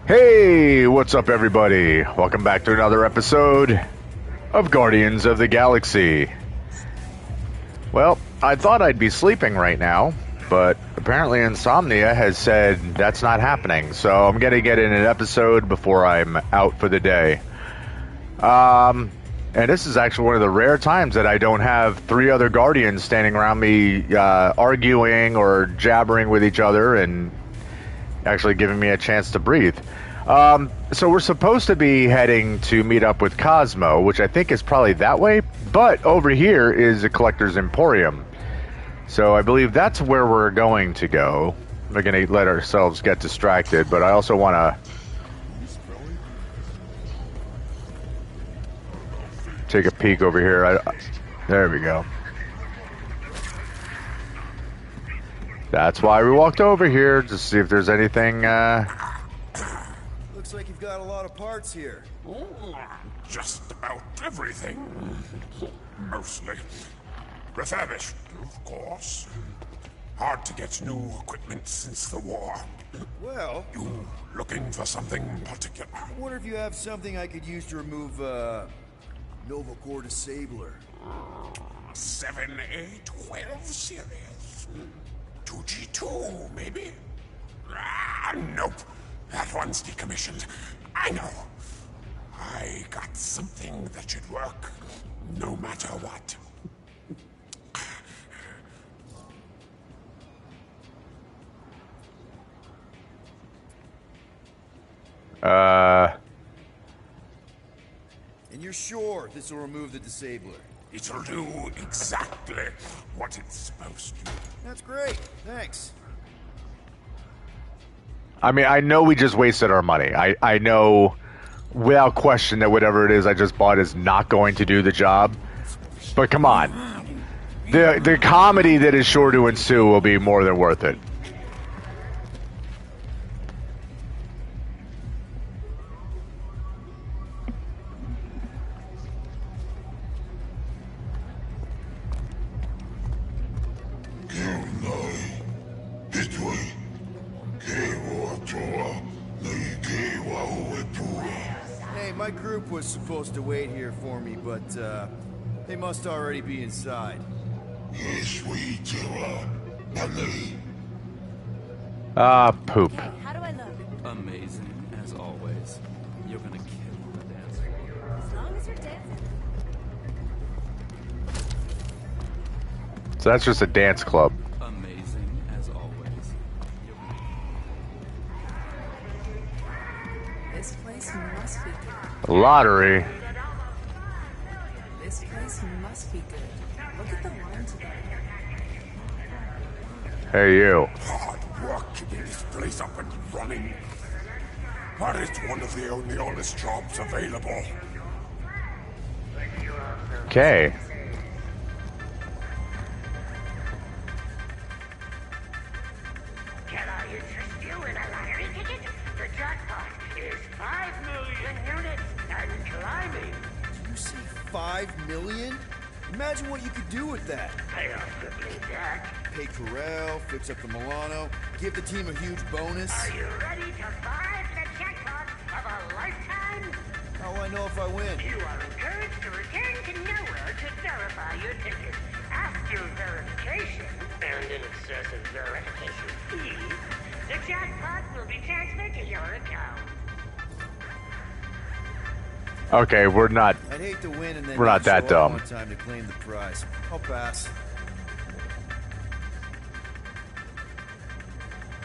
Hey, what's up, everybody? Welcome back to another episode of Guardians of the Galaxy. Well, I thought I'd be sleeping right now, but apparently Insomnia has said that's not happening, so I'm gonna get in an episode before I'm out for the day. And this is actually one of the rare times that I don't have three other Guardians standing around me arguing or jabbering with each other and actually giving me a chance to breathe. So we're supposed to be heading to meet up with Cosmo, which I think is probably that way, but over here is the Collector's Emporium. So I believe that's where we're going to go. We're going to let ourselves get distracted, but I also want to take a peek over here. There we go. That's why we walked over here, to see if there's anything, Looks like you've got a lot of parts here. Just about everything. Mostly. Refurbished, of course. Hard to get new equipment since the war. Well, You looking for something particular? I wonder if you have something I could use to remove, Nova Core Disabler. 7A12 series? 2G2, maybe? Nope. That one's decommissioned. I know. I got something that should work, no matter what. And you're sure this will remove the Disabler? It'll do exactly what it's supposed to. That's great, thanks. I mean, I know we just wasted our money. I know without question that whatever it is I just bought is not going to do the job. But come on. The comedy that is sure to ensue will be more than worth it. Hey, my group was supposed to wait here for me, but, they must already be inside. Poop. Hey, how do I look? Amazing, as always. You're gonna kill the dance floor. As long as you're dancing. So that's just a dance club. Amazing, as always. This place must be good. Lottery. This place must be good. Look at the line today. Hey, you. Hard work keeping this place up and running. But it's one of the only honest jobs available. Okay. Can I interest you in a lottery ticket? The jackpot is 5 million units and climbing. You say 5 million? Imagine what you could do with that. Pay off the blue debt. Pay Corel, fix up the Milano, give the team a huge bonus. Are you ready to buy the jackpot of a lifetime? How will I know if I win? You are encouraged to return to nowhere to verify your ticket. After verification, and an excessive verification fee, the jackpot will be transferred to your account. Okay, we're not. I'd hate to win and then We're not that show up dumb. on time to claim the prize. I'll pass.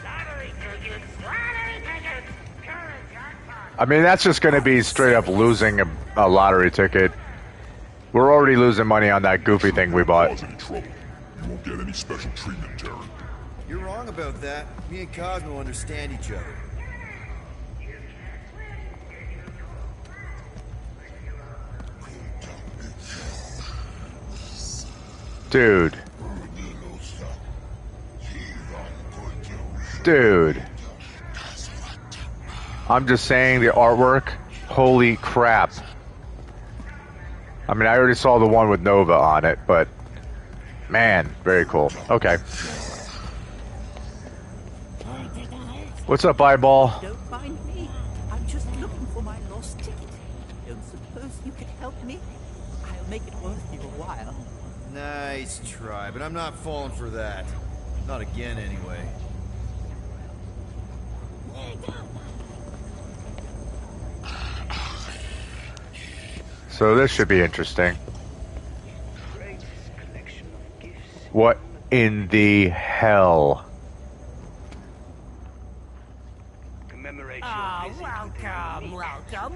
Lottery tickets! Lottery tickets! Current jackpot! I mean, that's just going to be straight up losing a lottery ticket. We're already losing money on that goofy thing we bought. Causing trouble. You won't get any special treatment, Terran. You're wrong about that. Me and Cosmo understand each other. Dude. Dude. I'm just saying the artwork. Holy crap. I mean, I already saw the one with Nova on it, but man, very cool. Okay. What's up, Eyeball? Don't find me. for my lost ticket. Don't suppose you could help me? I'll make it worth your while. Nice try, but I'm not falling for that. Not again, anyway. So this should be interesting. What in the hell?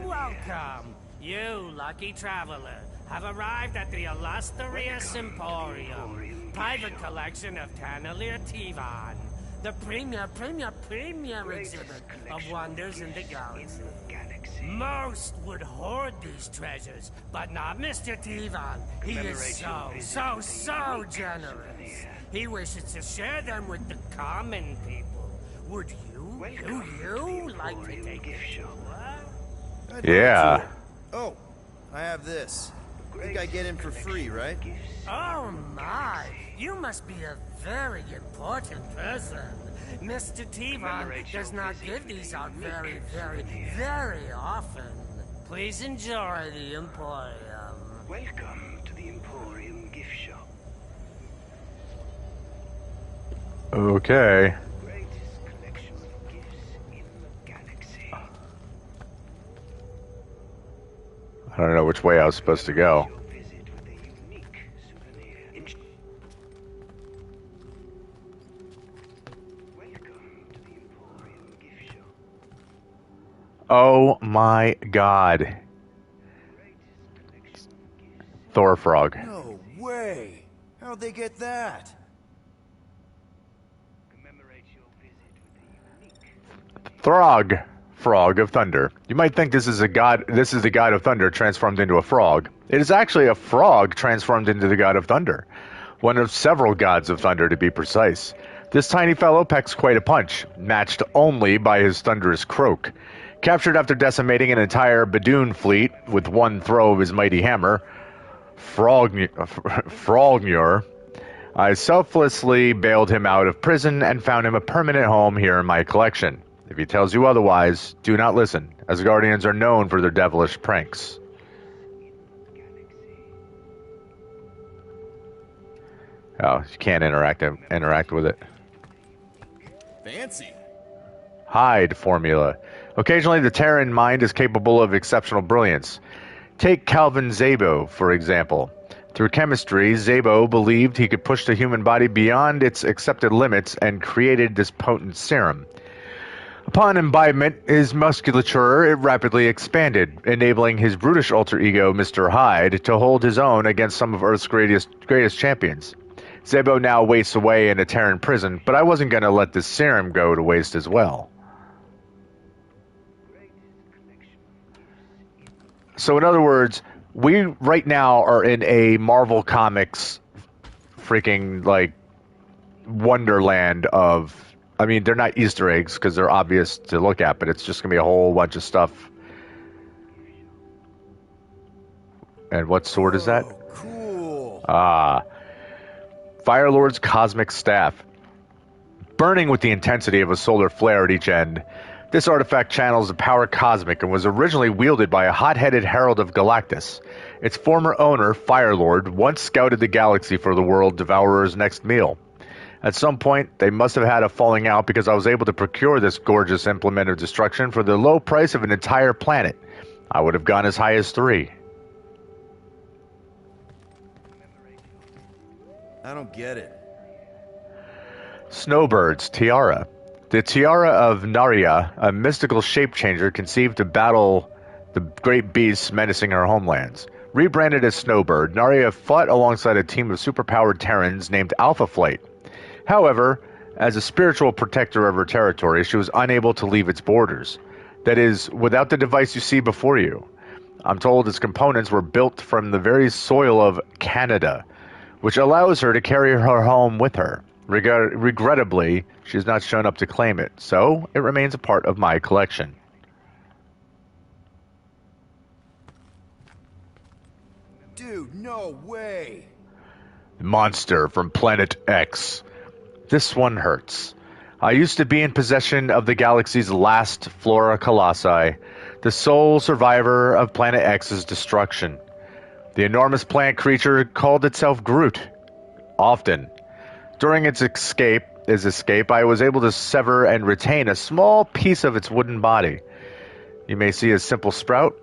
Welcome. You, lucky traveler, have arrived at the illustrious Emporium, private collection of Tannelir Tivan, the premier exhibit of wonders in the galaxy. Most would hoard these treasures, but not Mr. Tivan. He is so generous. He wishes to share them with the common people. Would you like to take a tour? Yeah. Oh, I have this. Think I get in for free, right? Oh my, you must be a very important person. Mr. Tivan does not give these out very often. Please enjoy the Emporium. Welcome to the Emporium gift shop. Okay. Greatest collection of gifts in the galaxy. I don't know which way I was supposed to go. Visit with a unique souvenir. Welcome to the Emporium gift shop. Oh my god. Thor frog. No way! How'd they get that? Commemorate your visit with a unique. Throg. Frog of Thunder. You might think this is the god of thunder transformed into a frog. It is actually a frog transformed into the god of thunder. One of several gods of thunder, to be precise. This tiny fellow packs quite a punch, matched only by his thunderous croak. Captured after decimating an entire Badoon fleet with one throw of his mighty hammer, Frognur, I selflessly bailed him out of prison and found him a permanent home here in my collection. If he tells you otherwise, do not listen, as Guardians are known for their devilish pranks. Oh, you can't interact with it. Fancy. Hide formula. Occasionally, the Terran mind is capable of exceptional brilliance. Take Calvin Zabo, for example. Through chemistry, Zabo believed he could push the human body beyond its accepted limits and created this potent serum. Upon imbibement, his musculature rapidly expanded, enabling his brutish alter ego, Mr. Hyde, to hold his own against some of Earth's greatest champions. Zebo now wastes away in a Terran prison, but I wasn't going to let this serum go to waste as well. So in other words, we right now are in a Marvel Comics freaking, like, wonderland of... I mean, they're not Easter eggs because they're obvious to look at, but it's just going to be a whole bunch of stuff. And what sword is that? Cool. Ah. Firelord's Cosmic Staff. Burning with the intensity of a solar flare at each end, this artifact channels the power cosmic and was originally wielded by a hot-headed herald of Galactus. Its former owner, Firelord, once scouted the galaxy for the world devourer's next meal. At some point, they must have had a falling out because I was able to procure this gorgeous implement of destruction for the low price of an entire planet. I would have gone as high as 3. I don't get it. Snowbird's Tiara. The Tiara of Narya, a mystical shape-changer conceived to battle the great beasts menacing her homelands. Rebranded as Snowbird, Narya fought alongside a team of superpowered Terrans named Alpha Flight. However, as a spiritual protector of her territory, she was unable to leave its borders. That is, without the device you see before you. I'm told its components were built from the very soil of Canada, which allows her to carry her home with her. Regrettably, she has not shown up to claim it, so it remains a part of my collection. Dude, no way! Monster from Planet X. This one hurts. I used to be in possession of the galaxy's last Flora Colossi, the sole survivor of Planet X's destruction. The enormous plant creature called itself Groot. Often. During its escape, I was able to sever and retain a small piece of its wooden body. You may see a simple sprout.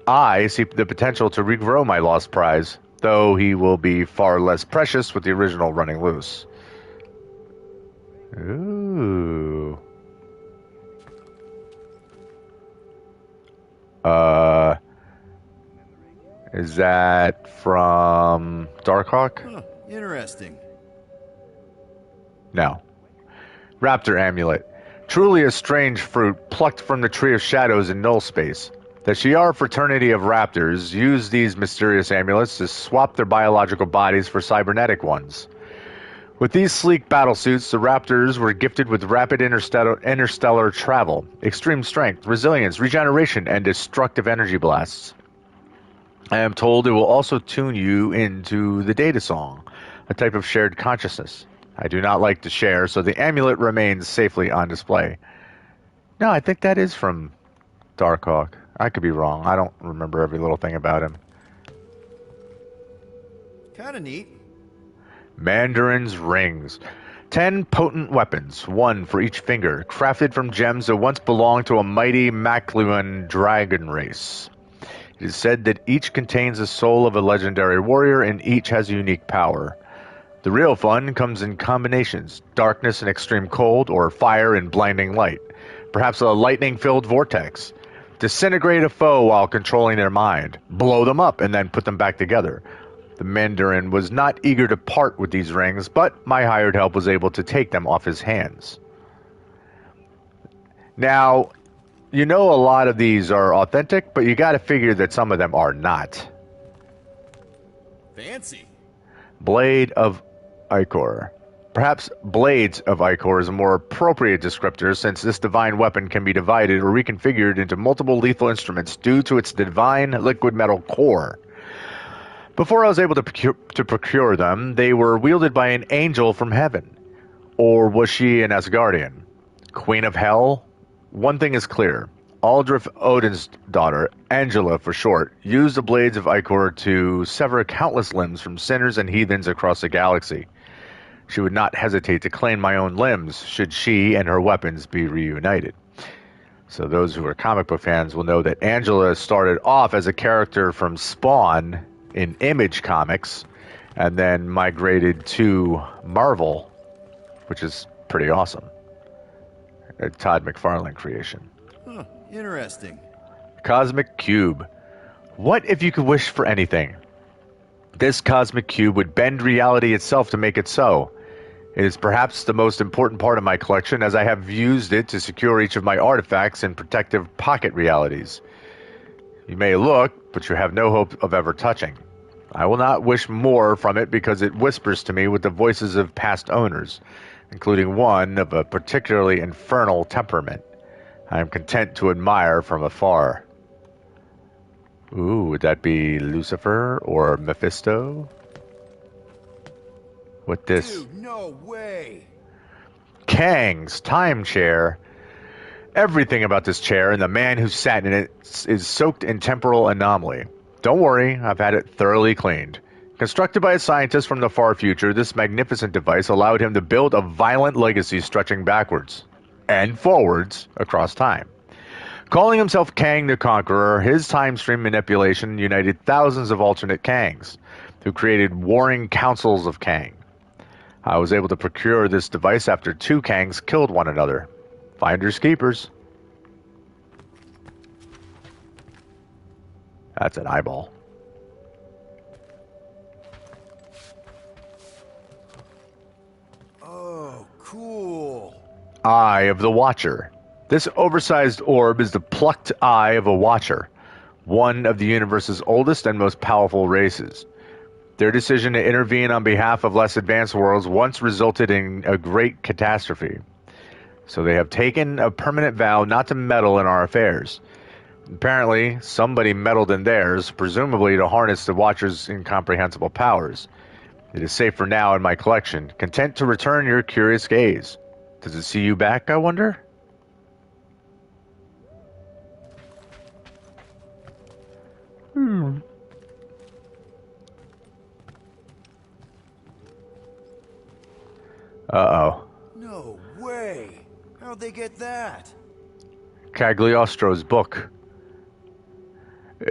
I see the potential to regrow my lost prize, though he will be far less precious with the original running loose. Ooh. Is that from Darkhawk? Huh, interesting. No. Raptor amulet. Truly a strange fruit plucked from the Tree of Shadows in Null Space. The Shi'ar fraternity of raptors use these mysterious amulets to swap their biological bodies for cybernetic ones. With these sleek battlesuits, the raptors were gifted with rapid interstellar travel, extreme strength, resilience, regeneration, and destructive energy blasts. I am told it will also tune you into the data song, a type of shared consciousness. I do not like to share, so the amulet remains safely on display. No, I think that is from Darkhawk. I could be wrong. I don't remember every little thing about him. Kinda neat. Mandarin's Rings. 10 potent weapons, one for each finger, crafted from gems that once belonged to a mighty Makluan dragon race. It is said that each contains the soul of a legendary warrior and each has a unique power. The real fun comes in combinations, darkness and extreme cold, or fire and blinding light. Perhaps a lightning-filled vortex. Disintegrate a foe while controlling their mind. Blow them up and then put them back together. The Mandarin was not eager to part with these rings, but my hired help was able to take them off his hands. Now, you know a lot of these are authentic, but you gotta figure that some of them are not. Fancy. Blade of Ichor. Perhaps Blades of Ichor is a more appropriate descriptor, since this divine weapon can be divided or reconfigured into multiple lethal instruments due to its divine liquid metal core. Before I was able to procure them, they were wielded by an angel from heaven. Or was she an Asgardian? Queen of Hell? One thing is clear. Aldrich Odin's daughter, Angela for short, used the Blades of Ichor to sever countless limbs from sinners and heathens across the galaxy. She would not hesitate to claim my own limbs should she and her weapons be reunited. So those who are comic book fans will know that Angela started off as a character from Spawn in Image Comics and then migrated to Marvel, which is pretty awesome. A Todd McFarlane creation. Huh, interesting. Cosmic Cube. What if you could wish for anything? This cosmic cube would bend reality itself to make it so. It is perhaps the most important part of my collection, as I have used it to secure each of my artifacts in protective pocket realities. You may look, but you have no hope of ever touching. I will not wish more from it because it whispers to me with the voices of past owners, including one of a particularly infernal temperament. I am content to admire from afar. Ooh, would that be Lucifer or Mephisto? What this? Dude, no way. Kang's time chair. Everything about this chair and the man who sat in it is soaked in temporal anomaly. Don't worry, I've had it thoroughly cleaned. Constructed by a scientist from the far future, this magnificent device allowed him to build a violent legacy stretching backwards and forwards across time. Calling himself Kang the Conqueror, his time stream manipulation united thousands of alternate Kangs, who created warring councils of Kang. I was able to procure this device after two Kangs killed one another. Finders keepers. That's an eyeball. Oh, cool. Eye of the Watcher. This oversized orb is the plucked eye of a Watcher, one of the universe's oldest and most powerful races. Their decision to intervene on behalf of less advanced worlds once resulted in a great catastrophe. So they have taken a permanent vow not to meddle in our affairs. Apparently, somebody meddled in theirs, presumably to harness the Watcher's incomprehensible powers. It is safe for now in my collection, content to return your curious gaze. Does it see you back, I wonder? Uh-oh. No way! How'd they get that? Cagliostro's book.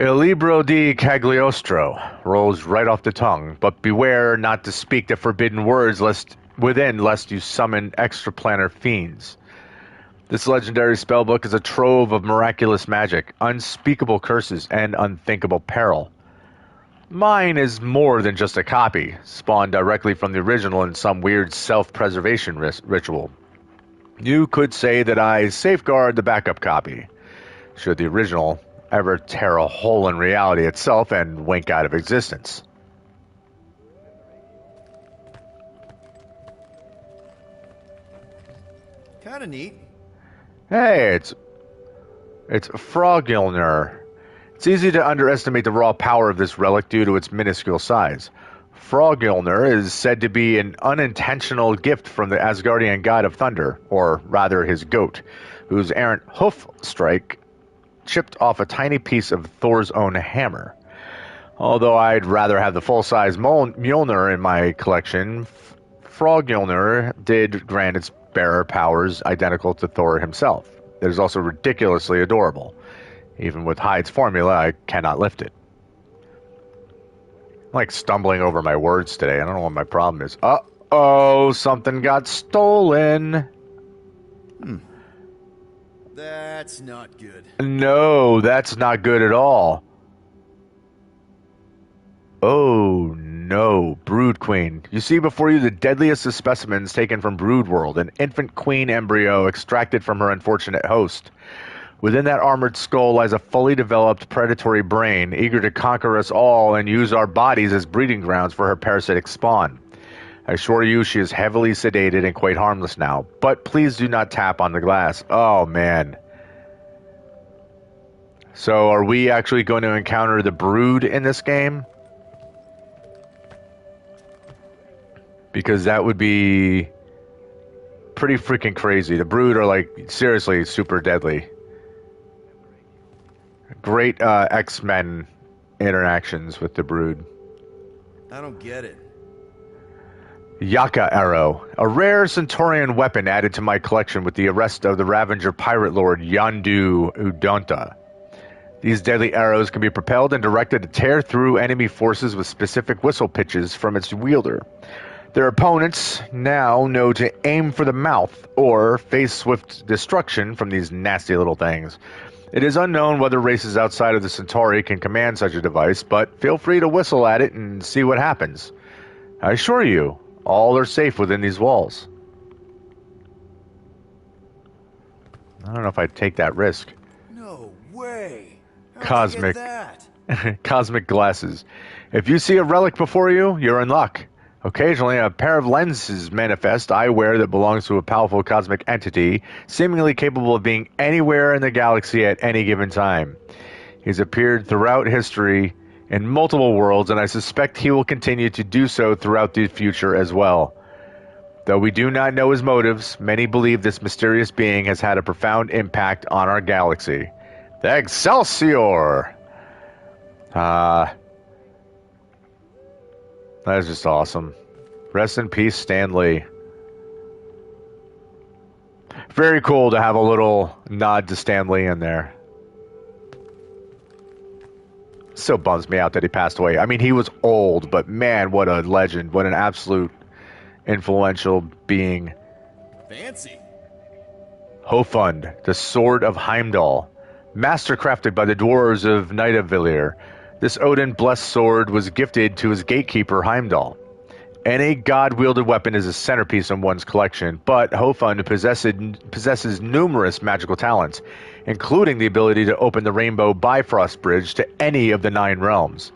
Il libro di Cagliostro rolls right off the tongue, but beware not to speak the forbidden words lest you summon extraplanar fiends. This legendary spellbook is a trove of miraculous magic, unspeakable curses, and unthinkable peril. Mine is more than just a copy, spawned directly from the original in some weird self-preservation ritual. You could say that I safeguard the backup copy, should the original ever tear a hole in reality itself and wink out of existence. Kinda neat. Hey, it's Frogulner. It's easy to underestimate the raw power of this relic due to its minuscule size. Frogulner is said to be an unintentional gift from the Asgardian god of thunder, or rather his goat, whose errant hoof strike chipped off a tiny piece of Thor's own hammer. Although I'd rather have the full-size Mjolnir in my collection, Frogulner did grant its bearer powers identical to Thor himself. It is also ridiculously adorable. Even with Hyde's formula, I cannot lift it. I'm like stumbling over my words today. I don't know what my problem is. Uh-oh, something got stolen. That's not good. No, that's not good at all. Oh, no. Brood Queen. You see before you the deadliest of specimens taken from Brood World, an infant queen embryo extracted from her unfortunate host. Within that armored skull lies a fully developed predatory brain, eager to conquer us all and use our bodies as breeding grounds for her parasitic spawn. I assure you she is heavily sedated and quite harmless now, but please do not tap on the glass. Oh, man. So are we actually going to encounter the Brood in this game? Because that would be pretty freaking crazy. The Brood are like seriously super deadly. Great X-Men interactions with the Brood. I don't get it. Yaka Arrow, a rare Centaurian weapon added to my collection with the arrest of the Ravager pirate lord Yondu Udonta. These deadly arrows can be propelled and directed to tear through enemy forces with specific whistle pitches from its wielder. Their opponents now know to aim for the mouth or face swift destruction from these nasty little things. It is unknown whether races outside of the Centauri can command such a device, but feel free to whistle at it and see what happens. I assure you, all are safe within these walls. I don't know if I'd take that risk. No way. How'd Cosmic. they get that? Cosmic glasses. If you see a relic before you, you're in luck. Occasionally, a pair of lenses manifest eyewear that belongs to a powerful cosmic entity, seemingly capable of being anywhere in the galaxy at any given time. He's appeared throughout history in multiple worlds, and I suspect he will continue to do so throughout the future as well. Though we do not know his motives, many believe this mysterious being has had a profound impact on our galaxy. The Excelsior! That is just awesome. Rest in peace, Stan Lee. Very cool to have a little nod to Stan Lee in there. Still bums me out that he passed away. I mean, he was old, but man, what a legend. What an absolute influential being. Fancy. Hofund, the Sword of Heimdall. Mastercrafted by the dwarves of Nidavellir. This Odin-blessed sword was gifted to his gatekeeper, Heimdall. Any god-wielded weapon is a centerpiece in one's collection, but Hofund possesses numerous magical talents, including the ability to open the Rainbow Bifrost Bridge to any of the 9 realms.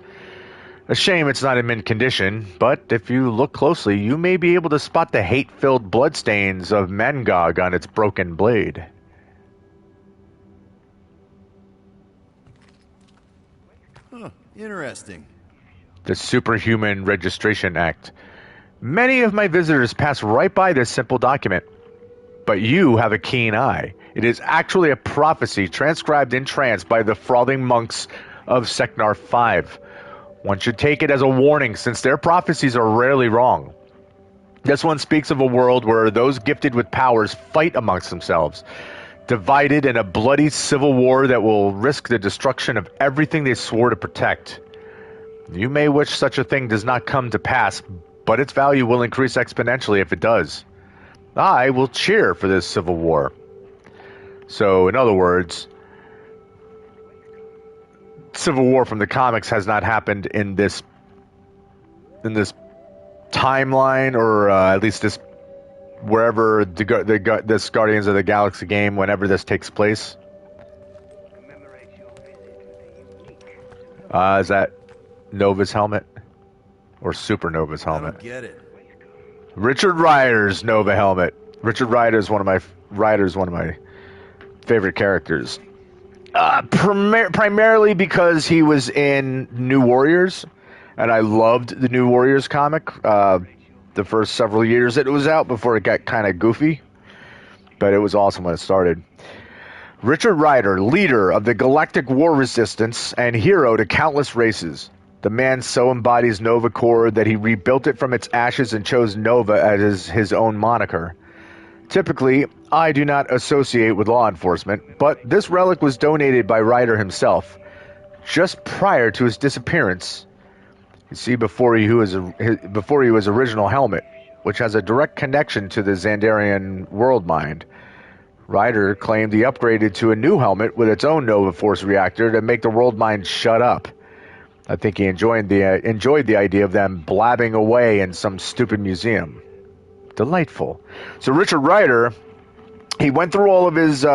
A shame it's not in mint condition, but if you look closely, you may be able to spot the hate-filled bloodstains of Mangog on its broken blade. Huh, interesting. The Superhuman Registration Act. Many of my visitors pass right by this simple document, but you have a keen eye. It is actually a prophecy transcribed in trance by the frothing monks of Seknar 5. One should take it as a warning, since their prophecies are rarely wrong. This one speaks of a world where those gifted with powers fight amongst themselves, divided in a bloody civil war that will risk the destruction of everything they swore to protect. You may wish such a thing does not come to pass, but its value will increase exponentially if it does. I will cheer for this civil war. So, in other words, civil war from the comics has not happened in this timeline, or at least this wherever this Guardians of the Galaxy game, whenever this takes place. Is that Nova's helmet or Supernova's I helmet? don't get it. Richard Rider's Nova helmet. Richard Rider is one of my favorite characters. Primarily because he was in New Warriors, and I loved the New Warriors comic. The first several years that it was out before it got kind of goofy, but it was awesome when it started. Richard Rider, leader of the Galactic War Resistance and hero to countless races. The man so embodies Nova Corps that he rebuilt it from its ashes and chose Nova as his own moniker. Typically, I do not associate with law enforcement, but this relic was donated by Rider himself, just prior to his disappearance. You see, before he was original helmet, which has a direct connection to the Xandarian world mind. Rider claimed he upgraded to a new helmet with its own Nova Force reactor to make the world mind shut up. I think he enjoyed the idea of them blabbing away in some stupid museum. Delightful. So Richard Rider, he went through all of his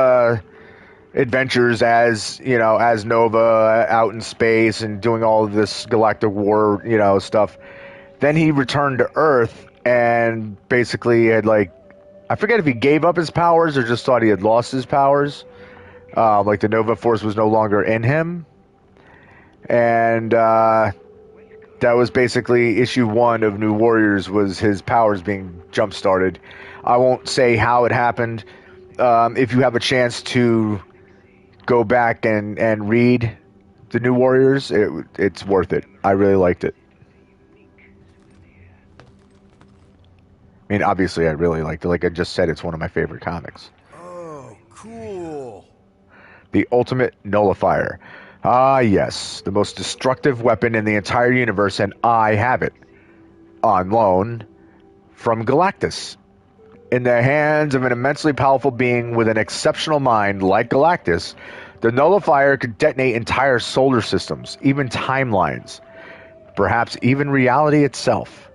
adventures as Nova out in space and doing all of this galactic war, stuff. Then he returned to Earth and basically had I forget if he gave up his powers or just thought he had lost his powers. The Nova Force was no longer in him. And that was basically issue 1 of New Warriors, was his powers being jump-started. I won't say how it happened. If you have a chance to go back and read the New Warriors, it's worth it. I really liked it. I mean, obviously I really liked it. Like I just said, it's one of my favorite comics. Oh, cool. The Ultimate Nullifier. Ah, yes. The most destructive weapon in the entire universe, and I have it. On loan from Galactus. In the hands of an immensely powerful being with an exceptional mind like Galactus, the Nullifier could detonate entire solar systems, even timelines, perhaps even reality itself.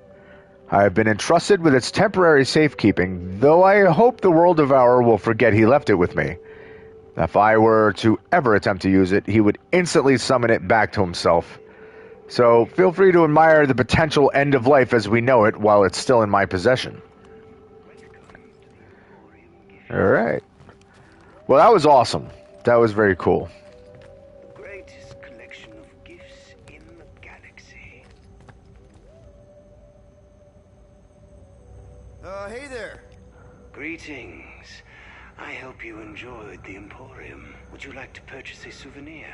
I have been entrusted with its temporary safekeeping, though I hope the World Devourer will forget he left it with me. If I were to ever attempt to use it, he would instantly summon it back to himself. So feel free to admire the potential end of life as we know it while it's still in my possession. Alright. Well, that was awesome. That was very cool. The greatest collection of gifts in the galaxy. Hey there. Greetings. I hope you enjoyed the Emporium. Would you like to purchase a souvenir?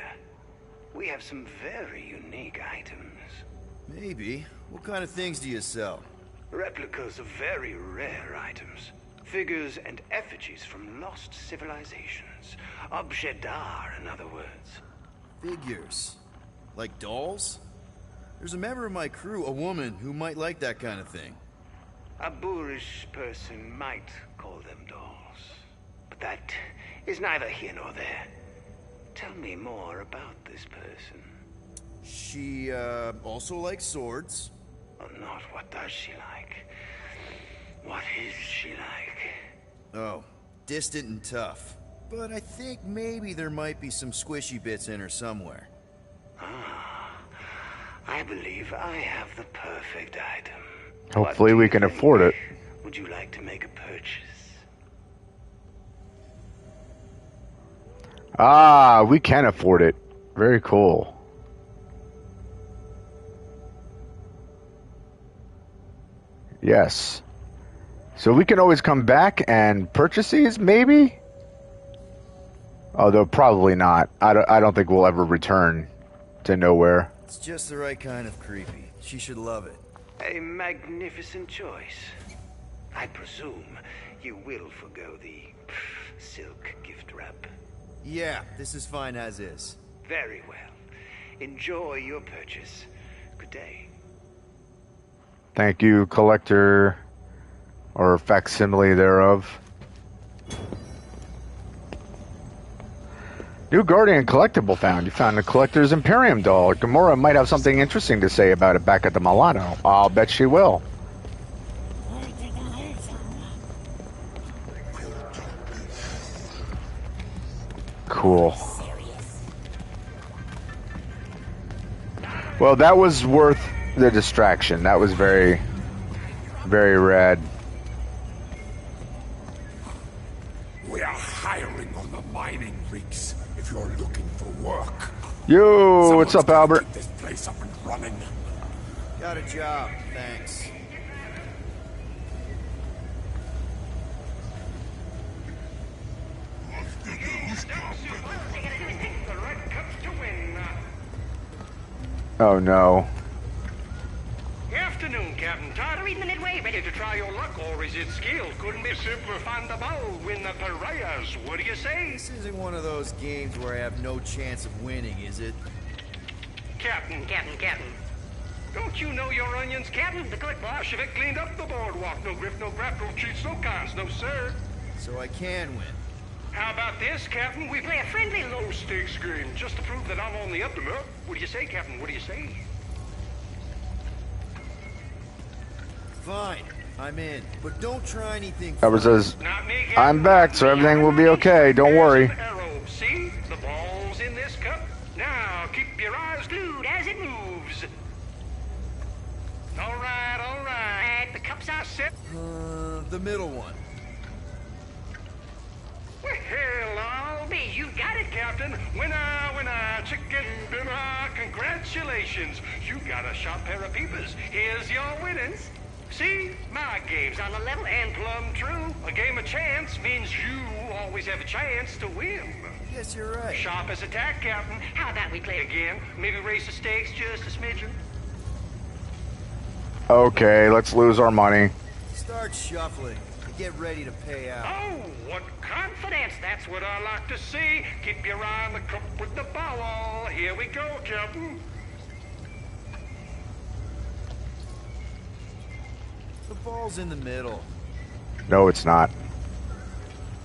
We have some very unique items. Maybe. What kind of things do you sell? Replicas of very rare items. Figures and effigies from lost civilizations. Objet d'art, in other words. Figures. Like dolls? There's a member of my crew, a woman, who might like that kind of thing. A boorish person might call them dolls. But that is neither here nor there. Tell me more about this person. She, also likes swords. Oh, not what does she like? What is she like? Oh, distant and tough. But I think maybe there might be some squishy bits in her somewhere. Ah, I believe I have the perfect item. Hopefully we can afford it. Would you like to make a purchase? Ah, we can afford it. Very cool. Yes. So we can always come back and purchase these, maybe? Although probably not. I don't think we'll ever return to nowhere. It's just the right kind of creepy. She should love it. A magnificent choice. I presume you will forgo the silk gift wrap. Yeah, this is fine as is. Very well. Enjoy your purchase. Good day. Thank you, collector, or facsimile thereof. New Guardian collectible found. You found the Collector's Imperium doll. Gamora might have something interesting to say about it back at the Milano. I'll bet she will. Cool. Well, that was worth the distraction. That was very, very rad. We are hiring on the mining rigs if you're looking for work. Yo, what's up, Albert? Keep this place up and running. Got a job, thanks. Oh no. Afternoon, Captain. Tired of reading the midway? Ready to try your luck, or is it skill? Couldn't be simpler. Find the ball, win the pariahs. What do you say? This isn't one of those games where I have no chance of winning, is it? Captain. Don't you know your onions, Captain? The good Bolshevik cleaned up the boardwalk. No grift, no graft, no cheats, no cons, no sir. So I can win. How about this, Captain? We play a friendly low-stakes game just to prove that I'm on the up and up. What do you say, Captain? What do you say? Fine, I'm in. But don't try anything. Albert says, Not me, Captain. I'm back, so everything will be okay. Don't worry. There's an arrow. See? The ball's in this cup. Now, keep your eyes glued as it moves. All right. The cups are set. The middle one. Well, I'll be. You got it, Captain. Winner, chicken dinner. Congratulations. You got a sharp pair of peepers. Here's your winnings. See? My game's on the level and plumb true. A game of chance means you always have a chance to win. Yes, you're right. Sharp as a tack, Captain. How about we play again? Maybe raise the stakes just a smidgen? Okay, let's lose our money. Start shuffling. Get ready to pay out. Oh, what confidence. That's what I like to see. Keep your eye on the cup with the ball. Here we go, Captain. The ball's in the middle. No, it's not.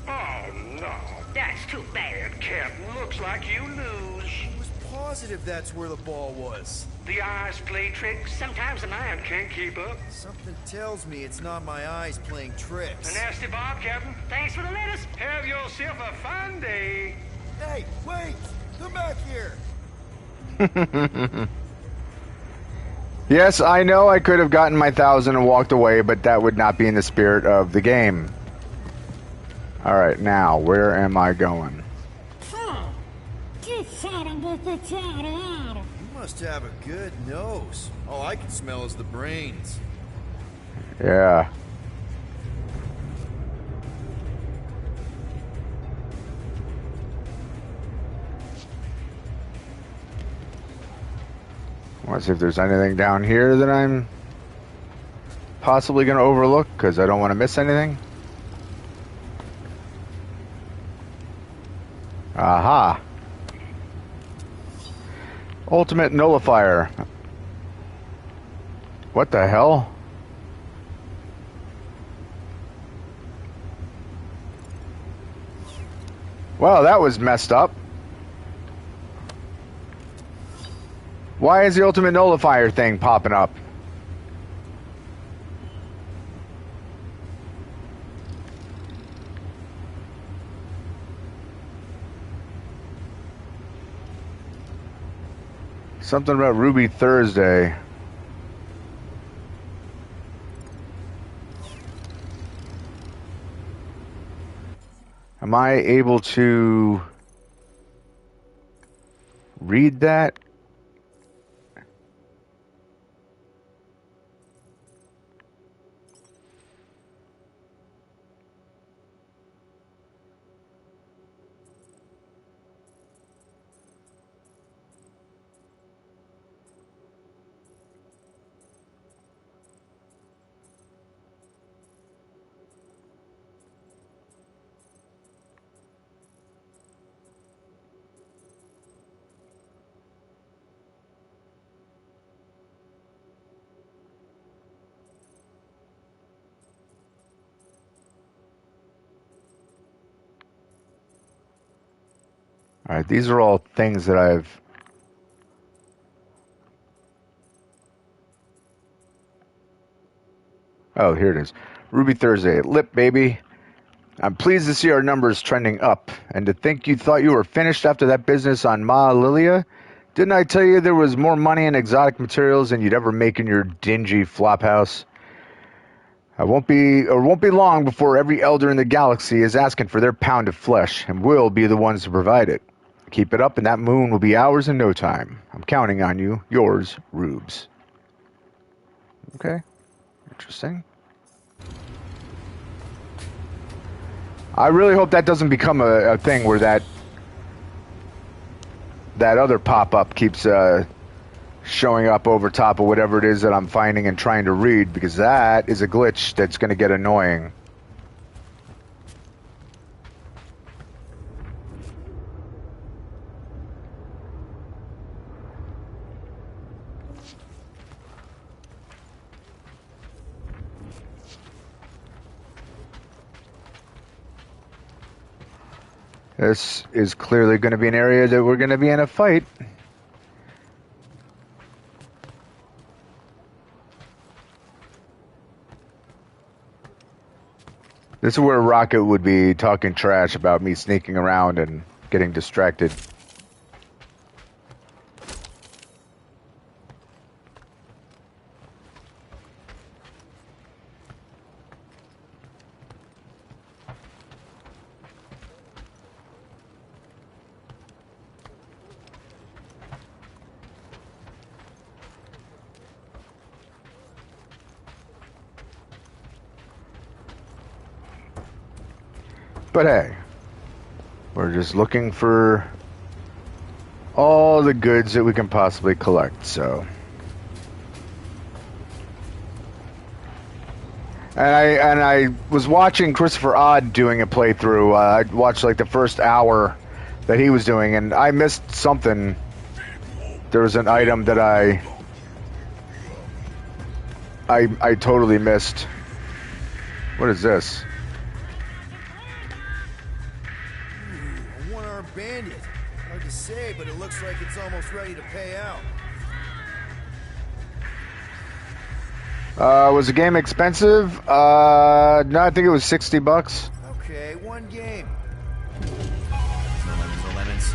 Oh, no. That's too bad, Captain. Looks like you lose. I was positive that's where the ball was. The eyes play tricks. Sometimes the mind can't keep up. Something tells me it's not my eyes playing A tricks. nasty bob, Captain. Thanks for the lettuce. Have yourself a fine day. Hey, wait! Come back here! Yes, I know I could have gotten my 1,000 and walked away, but that would not be in the spirit of the game. Alright, now, where am I going? You must have a good nose. All I can smell is the brains. Yeah. Let's see if there's anything down here that I'm possibly going to overlook, because I don't want to miss anything. Aha. Ultimate nullifier. What the hell? Well, that was messed up. Why is the ultimate nullifier thing popping up? Something about Ruby Thursday. Am I able to read that? Alright, these are all things that I've... Oh, here it is. Ruby Thursday. Lip, baby. I'm pleased to see our numbers trending up. And to think you thought you were finished after that business on Ma Lilia? Didn't I tell you there was more money in exotic materials than you'd ever make in your dingy flophouse? I won't be long before every elder in the galaxy is asking for their pound of flesh, and we'll be the ones to provide it. Keep it up, and that moon will be ours in no time. I'm counting on you. Yours, Rubes. Okay. Interesting. I really hope that doesn't become a thing where that other pop-up keeps showing up over top of whatever it is that I'm finding and trying to read, because that is a glitch that's going to get annoying. This is clearly going to be an area that we're going to be in a fight. This is where Rocket would be talking trash about me sneaking around and getting distracted. But hey, we're just looking for all the goods that we can possibly collect, so. And I was watching Christopher Odd doing a playthrough. I watched like the first hour that he was doing, and I missed something. There was an item that I totally missed. What is this? Bandit. Hard to say, but it looks like it's almost ready to pay out. Was the game expensive? No, I think it was $60. Okay, one game. No lemons, no lemons.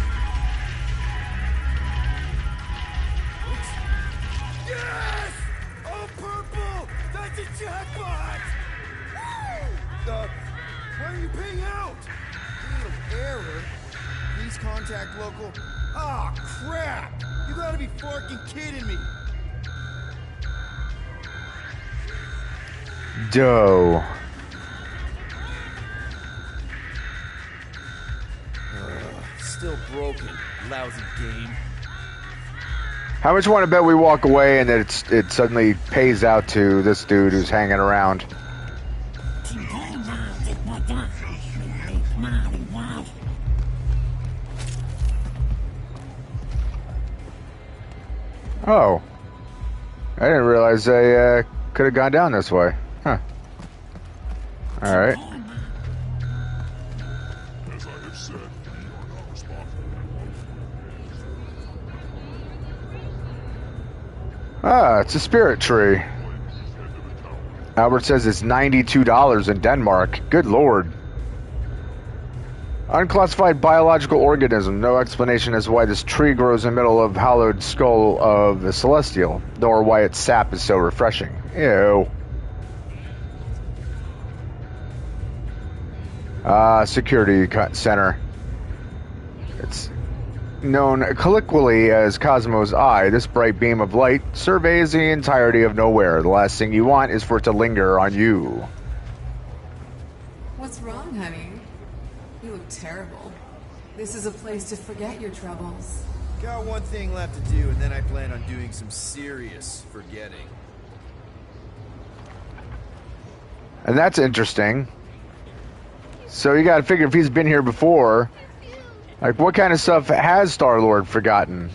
Yes! Oh, purple! That's a jackpot! Why are you paying out? Fatal error. Please contact local. Ah, crap! You gotta be fucking kidding me! Doe. Still broken. Lousy game. How much you want to bet we walk away and that it suddenly pays out to this dude who's hanging around? Oh. I didn't realize I could have gone down this way. Huh. Alright. As I have said, we are not responsible. Ah, it's a spirit tree. Albert says it's $92 in Denmark. Good lord. Unclassified biological organism. No explanation as to why this tree grows in the middle of hallowed skull of the celestial, nor why its sap is so refreshing. Ew. Security center. It's known colloquially as Cosmo's Eye. This bright beam of light surveys the entirety of nowhere. The last thing you want is for it to linger on you. What's wrong, honey? You look terrible. This is a place to forget your troubles. Got one thing left to do, and then I plan on doing some serious forgetting. And that's interesting. So you gotta figure if he's been here before, like what kind of stuff has Star-Lord forgotten?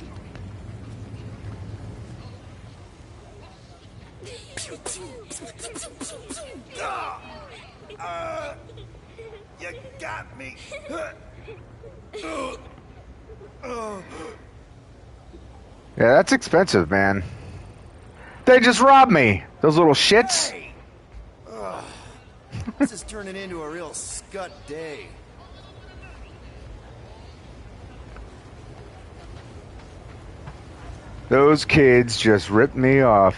You got me. Yeah, that's expensive, man. They just robbed me. Those little shits. Hey! This is turning into a real scut day. Those kids just ripped me off.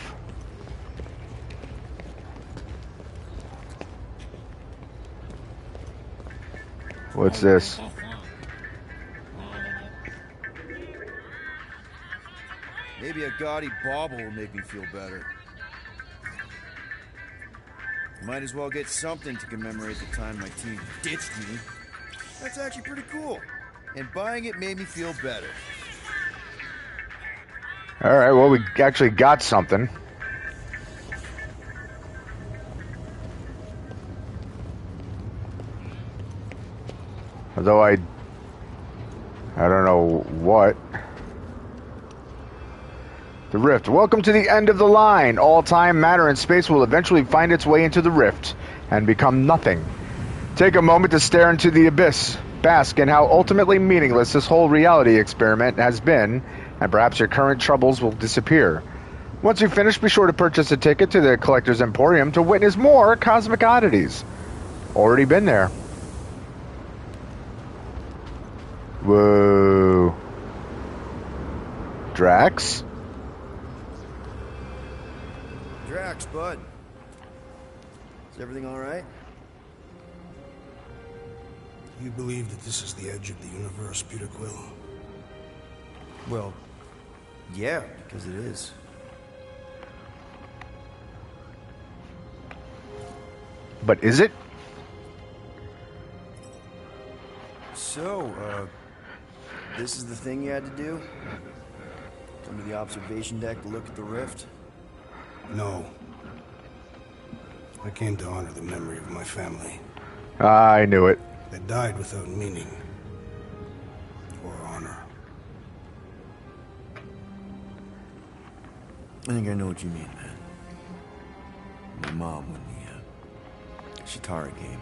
What's this? Maybe a gaudy bauble will make me feel better. Might as well get something to commemorate the time my team ditched me. That's actually pretty cool. And buying it made me feel better. Alright, well, we actually got something. Although I don't know what. The rift. Welcome to the end of the line. All time, matter, and space will eventually find its way into the rift and become nothing. Take a moment to stare into the abyss. Bask in how ultimately meaningless this whole reality experiment has been, and perhaps your current troubles will disappear. Once you finish, be sure to purchase a ticket to the Collector's Emporium to witness more cosmic oddities. Already been there. Whoa. Drax? Drax, bud. Is everything all right? You believe that this is the edge of the universe, Peter Quill? Well, yeah, because it is. But is it? So, this is the thing you had to do? Come to the observation deck to look at the rift? No. I came to honor the memory of my family. I knew it. They died without meaning or honor. I think I know what you mean, man. My mom won the Chitauri game.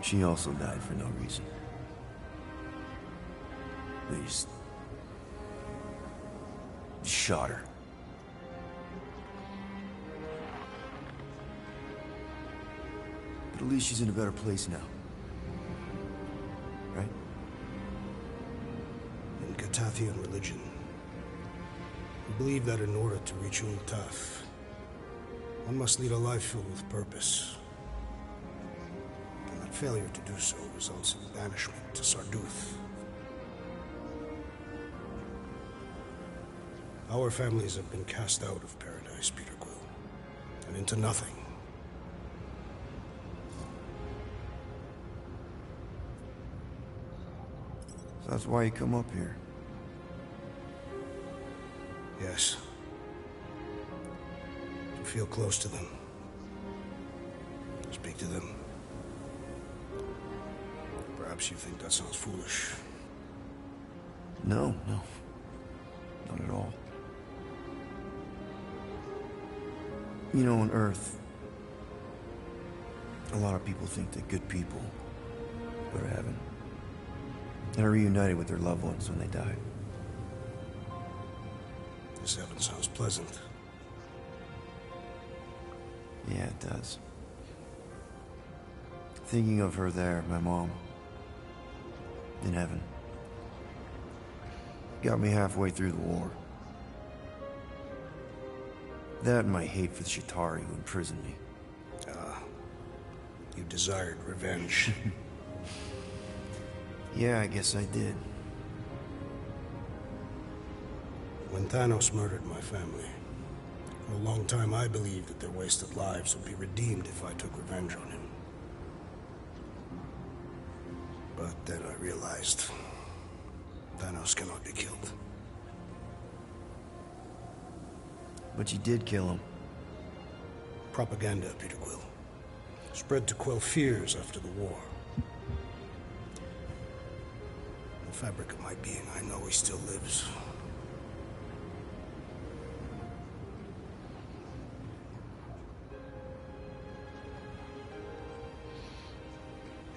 She also died for no reason. They just shot her. But at least she's in a better place now. Right? In Catathian religion, we believe that in order to reach Ultaf, one must lead a life filled with purpose. And that failure to do so results in banishment to Sarduth. Our families have been cast out of paradise, Peter Quill, and into nothing. So that's why you come up here. Yes. To feel close to them. Speak to them. Perhaps you think that sounds foolish. No. Not at all. You know, on Earth, a lot of people think that good people go to heaven and are reunited with their loved ones when they die. This heaven sounds pleasant. Yeah, it does. Thinking of her there, my mom, in heaven, got me halfway through the war. That and my hate for the Chitauri who imprisoned me. You desired revenge. Yeah, I guess I did. When Thanos murdered my family, for a long time I believed that their wasted lives would be redeemed if I took revenge on him. But then I realized Thanos cannot be killed. But you did kill him. Propaganda, Peter Quill. Spread to quell fears after the war. The fabric of my being, I know he still lives.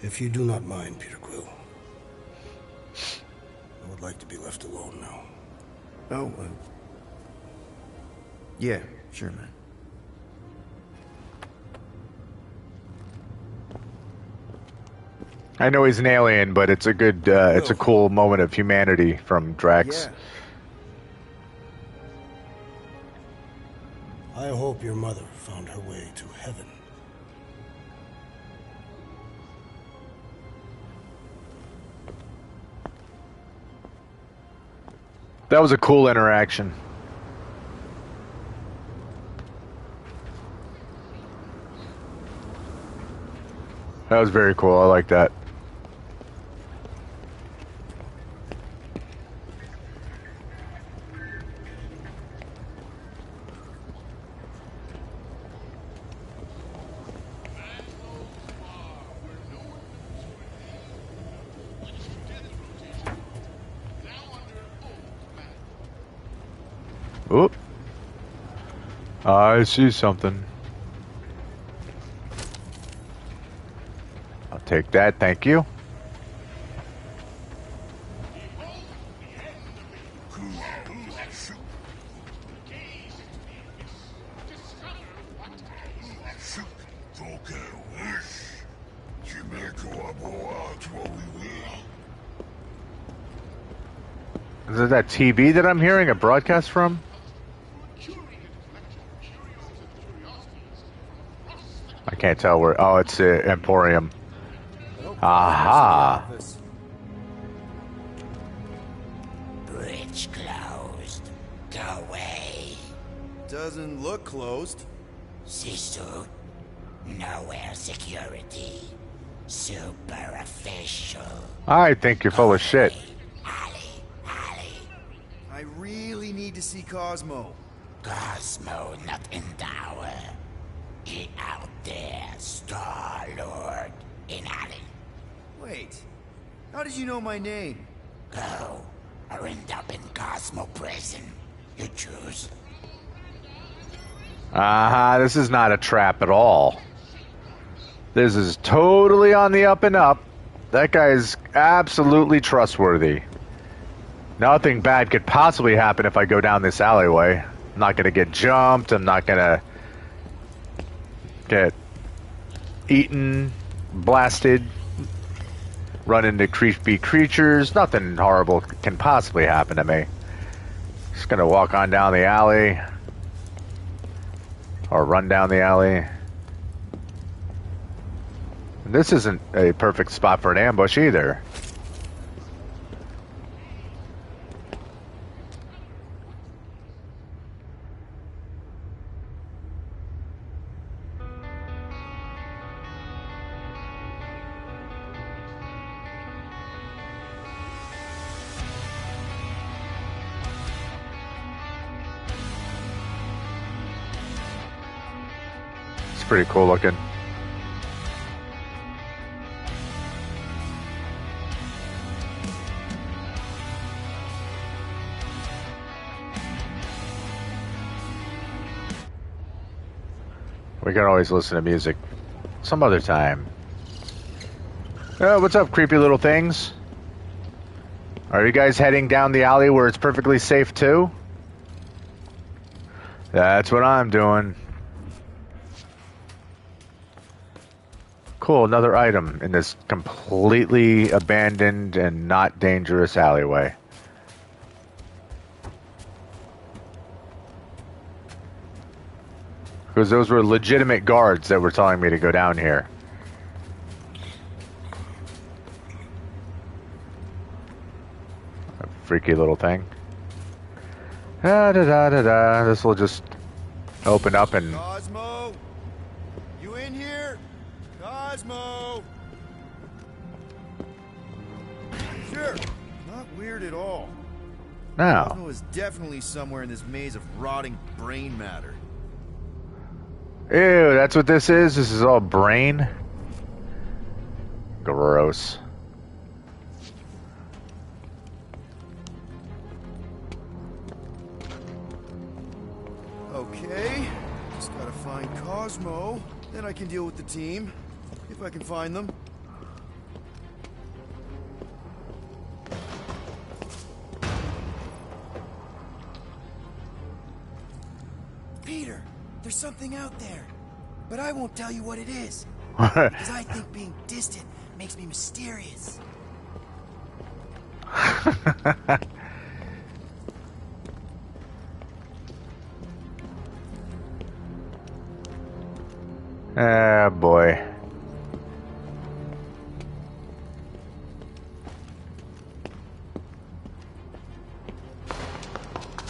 If you do not mind, Peter Quill, I'd like to be left alone now. Oh, yeah, sure, man. I know he's an alien, but it's a good, it's a cool moment of humanity from Drax. I hope your mother found her way to heaven. That was a cool interaction. That was very cool. I like that. Oop. I see something. I'll take that, thank you. Is it that TV that I'm hearing a broadcast from? I can't tell where. Oh, it's the Emporium. Aha! Bridge closed. Go away. Doesn't look closed. Sisu. Nowhere security. Super official. I think you're full of shit. I really need to see Cosmo. Cosmo not in tower. He out there, Star-Lord, in alley. Wait, how did you know my name? Go, or end up in Cosmo prison. You choose. Aha, this is not a trap at all. This is totally on the up and up. That guy's absolutely trustworthy. Nothing bad could possibly happen if I go down this alleyway. I'm not gonna get jumped, I'm not gonna get eaten, blasted, run into creepy creatures. Nothing horrible can possibly happen to me. Just gonna walk on down the alley. Or run down the alley. And this isn't a perfect spot for an ambush either. Pretty cool looking. We can always listen to music some other time. What's up, creepy little things? Are you guys heading down the alley where it's perfectly safe too? That's what I'm doing. Cool, another item in this completely abandoned and not dangerous alleyway. Because those were legitimate guards that were telling me to go down here. A freaky little thing. Da da da da da. This will just open up and... Cosmo? You in here? Cosmo! Sure, not weird at all. No. Cosmo is definitely somewhere in this maze of rotting brain matter. Ew, that's what this is? This is all brain? Gross. Okay, just gotta find Cosmo. Then I can deal with the team. If I can find them. Peter, there's something out there. But I won't tell you what it is. Because I think being distant makes me mysterious. Ah, boy.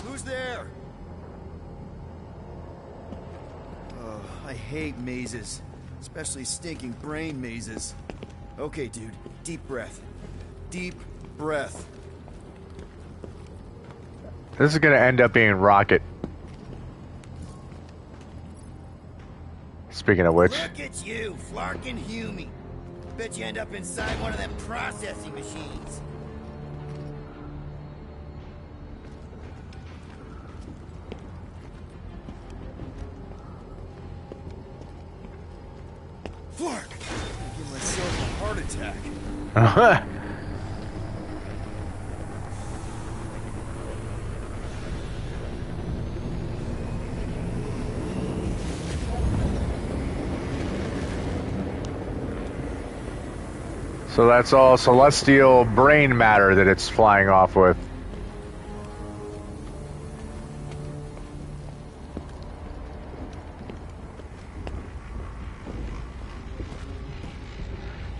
Who's there? Oh, I hate mazes. Especially stinking brain mazes. Okay, dude. Deep breath. Deep breath. This is gonna end up being Rocket. Speaking of which. Look at you, flarkin' Hume. Bet you end up inside one of them processing machines. Flark! I'm gonna give myself a heart attack. So that's all celestial brain matter that it's flying off with.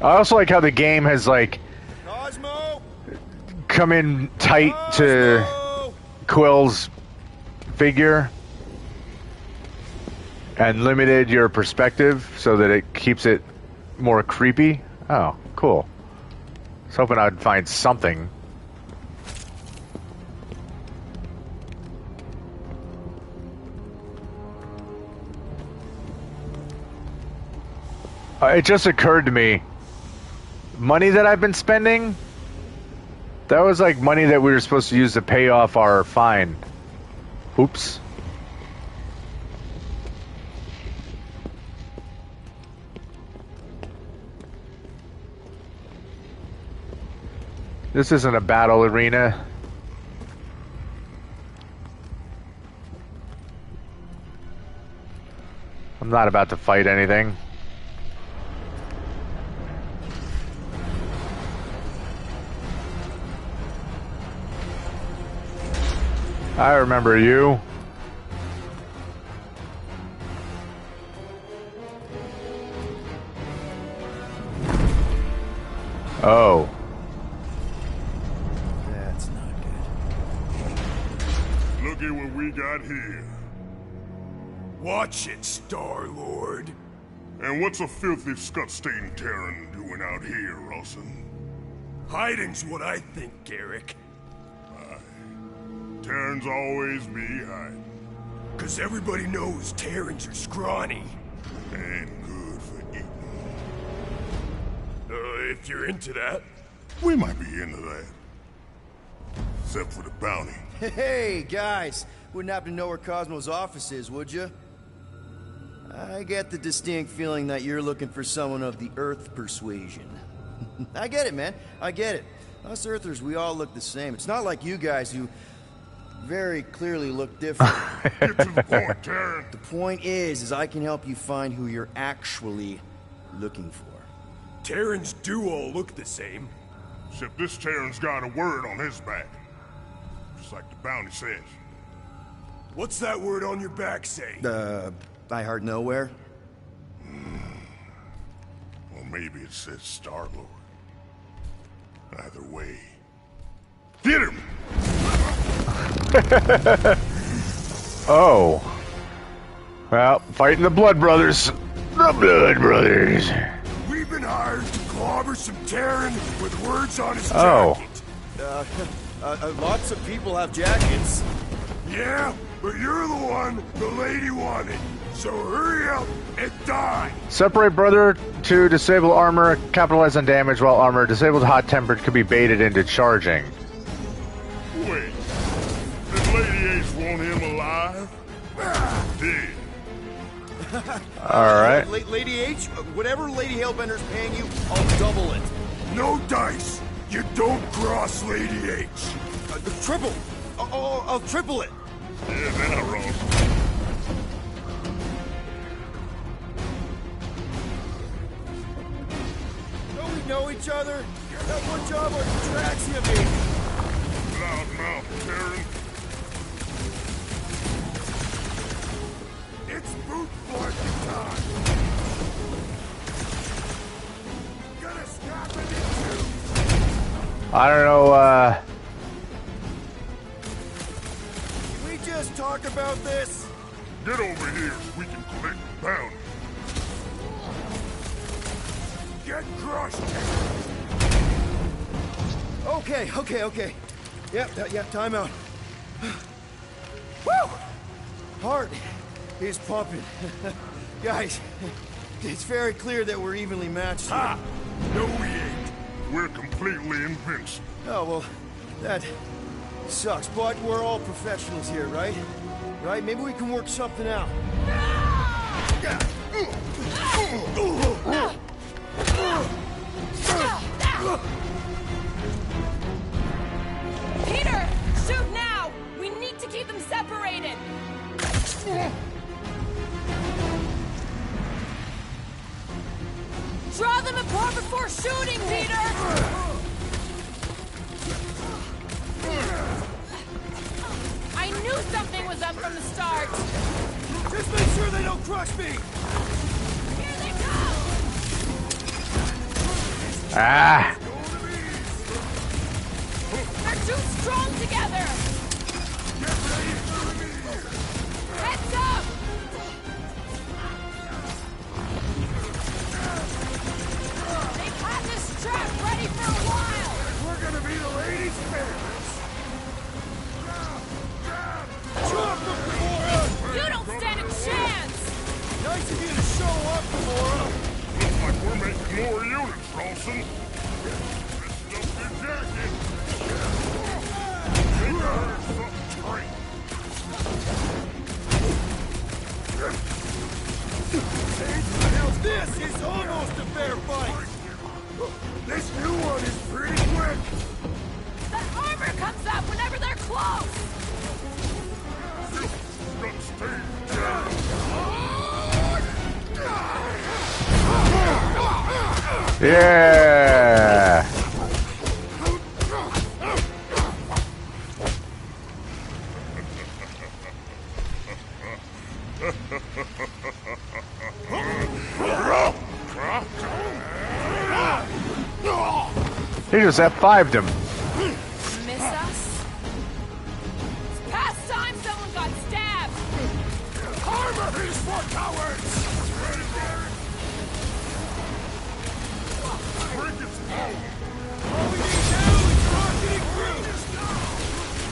I also like how the game has like come in tight to Quill's figure and limited your perspective so that it keeps it more creepy. Oh, cool. I was hoping I'd find something. It just occurred to me, money that I've been spending, that was like money that we were supposed to use to pay off our fine. Oops. This isn't a battle arena. I'm not about to fight anything. I remember you. Oh. That's not good. Look at what we got here. Watch it, Star-Lord. And what's a filthy scut-stained Terran doing out here, Rawson? Hiding's what I think, Garrick. Terrans always be hiding. 'Cause everybody knows Terrans are scrawny. And good for eating. If you're into that. We might be into that. Except for the bounty. Hey, guys. Wouldn't happen to know where Cosmo's office is, would you? I get the distinct feeling that you're looking for someone of the Earth persuasion. I get it, man. I get it. Us Earthers, we all look the same. It's not like you guys who very clearly look different. Get to the point, Terran. The point is I can help you find who you're actually looking for. Terrans do all look the same. Except this Terran's got a word on his back. Just like the bounty says. What's that word on your back say? I heart nowhere? Or maybe it says Star-Lord. Either way. Get him! Oh. Well, fighting the Blood Brothers. The Blood Brothers. We've been hired to clobber some Terran with words on his jacket. Lots of people have jackets. Yeah, but you're the one the lady wanted. So hurry up and die. Separate brother to disable armor, capitalize on damage while armor disabled hot-tempered could be baited into charging. Wait. Did Lady H want him alive? Dead. Alright. Lady H, whatever Lady Hellbender's paying you, I'll double it. No dice. You don't cross Lady H. Triple. I'll triple it. Yeah, now, Ross. know each other? What job are the tracks you mean? Loudmouth, Karen. It's boot flushing time. Gonna snap it in two. I don't know, Can we just talk about this? Get over here so we can collect the bounty. Get crushed. Okay. Yep, time out. Woo! Heart is pumping. Guys, it's very clear that we're evenly matched here. Ha! No, we ain't. We're completely invincible. Oh, well, that sucks, but we're all professionals here, right? Right? Maybe we can work something out. Peter! Shoot now! We need to keep them separated! Draw them apart before shooting, Peter! I knew something was up from the start! Just make sure they don't crush me! Here they come! ah! They're too strong together! Heads up! They've had this trap ready for a while! We're gonna be the ladies' favorites. Drop them, Gamora! You don't stand a chance! Nice of you to show up, Gamora! Looks like we're making more units, Rawson. Listen up your jacket. Think I heard something great. This is almost a fair fight! This new one is pretty quick. That armor comes up whenever they're close! Gotta stay down. Yeah! He just F5'd him. Miss us? It's past time someone got stabbed! Armor is for cowards! Bring it home! All we need now is rocketing through!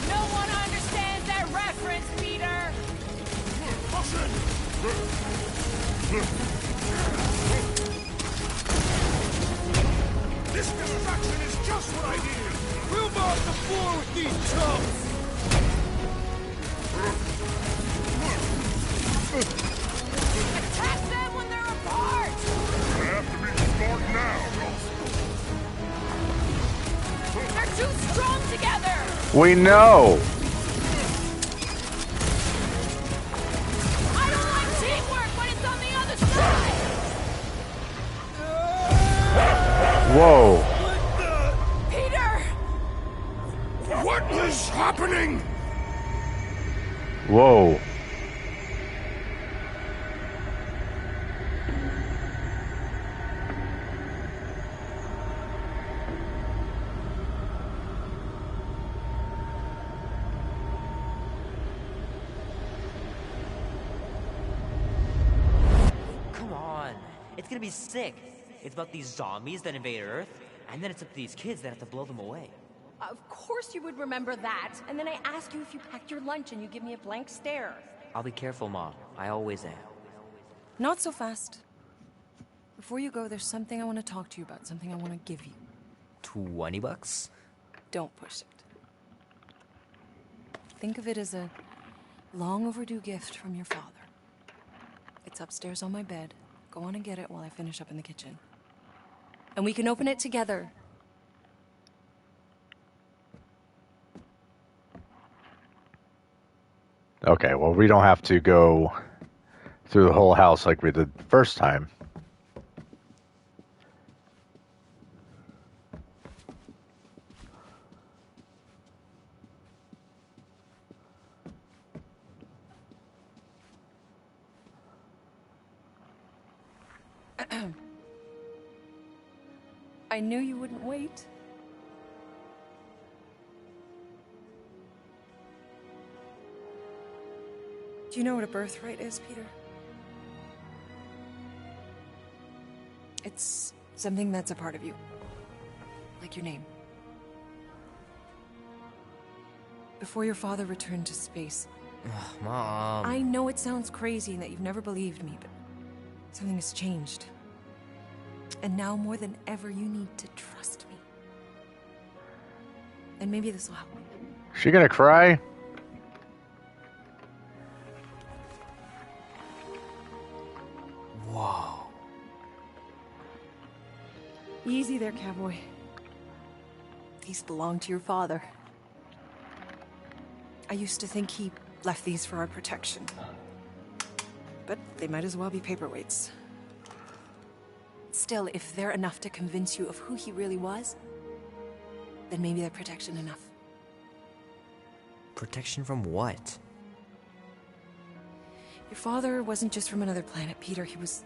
No one understands that reference, Peter! This distraction is just what I needed! We'll mop the floor with these chumps! Attack them when they're apart! I have to be smart now, They're too strong together! We know. I don't like teamwork when it's on the other side! Whoa. Peter! What is happening? Whoa. Come on. It's gonna be sick. It's about these zombies that invade Earth, and then it's up to these kids that have to blow them away. Of course you would remember that. And then I ask you if you packed your lunch and you give me a blank stare. I'll be careful, Mom. I always am. Not so fast. Before you go, there's something I want to talk to you about, something I want to give you. $20? Don't push it. Think of it as a long overdue gift from your father. It's upstairs on my bed. Go on and get it while I finish up in the kitchen. And we can open it together. Okay, well, we don't have to go through the whole house like we did the first time. I knew you wouldn't wait. Do you know what a birthright is, Peter? It's something that's a part of you. Like your name. Before your father returned to space... Ugh, Mom... I know it sounds crazy and that you've never believed me, but something has changed. And now more than ever, you need to trust me. And maybe this will help. She gonna cry? Whoa. Easy there, cowboy. These belong to your father. I used to think he left these for our protection. But they might as well be paperweights. Still, if they're enough to convince you of who he really was, then maybe they're protection enough. Protection from what? Your father wasn't just from another planet, Peter. He was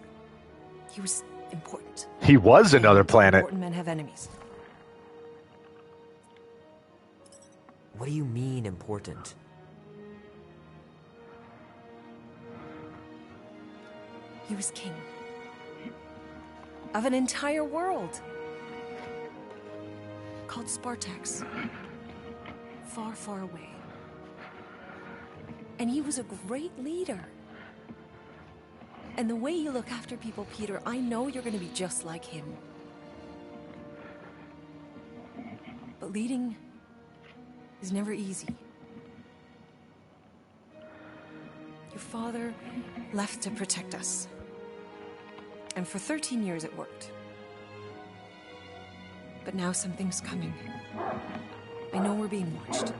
important. He was another planet. Important men have enemies. What do you mean, important? He was king. Of an entire world. Called Spartax. Far, far away. And he was a great leader. And the way you look after people, Peter, I know you're going to be just like him. But leading is never easy. Your father left to protect us. And for 13 years it worked. But now something's coming. I know we're being watched.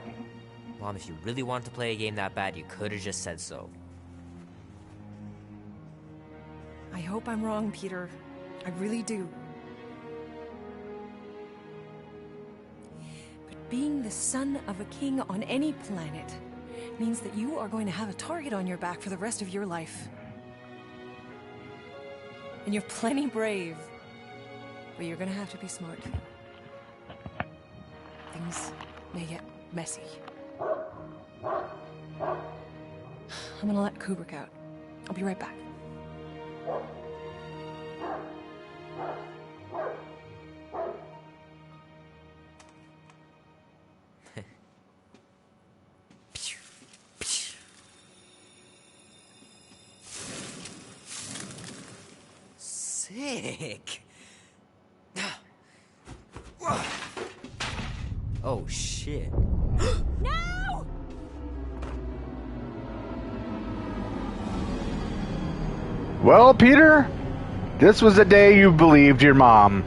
Mom, if you really wanted to play a game that bad, you could have just said so. I hope I'm wrong, Peter. I really do. But being the son of a king on any planet means that you are going to have a target on your back for the rest of your life. And you're plenty brave, but you're gonna have to be smart. Things may get messy. I'm gonna let Kubrick out. I'll be right back. Sick. Oh shit. No! Well, Peter, this was the day you believed your mom.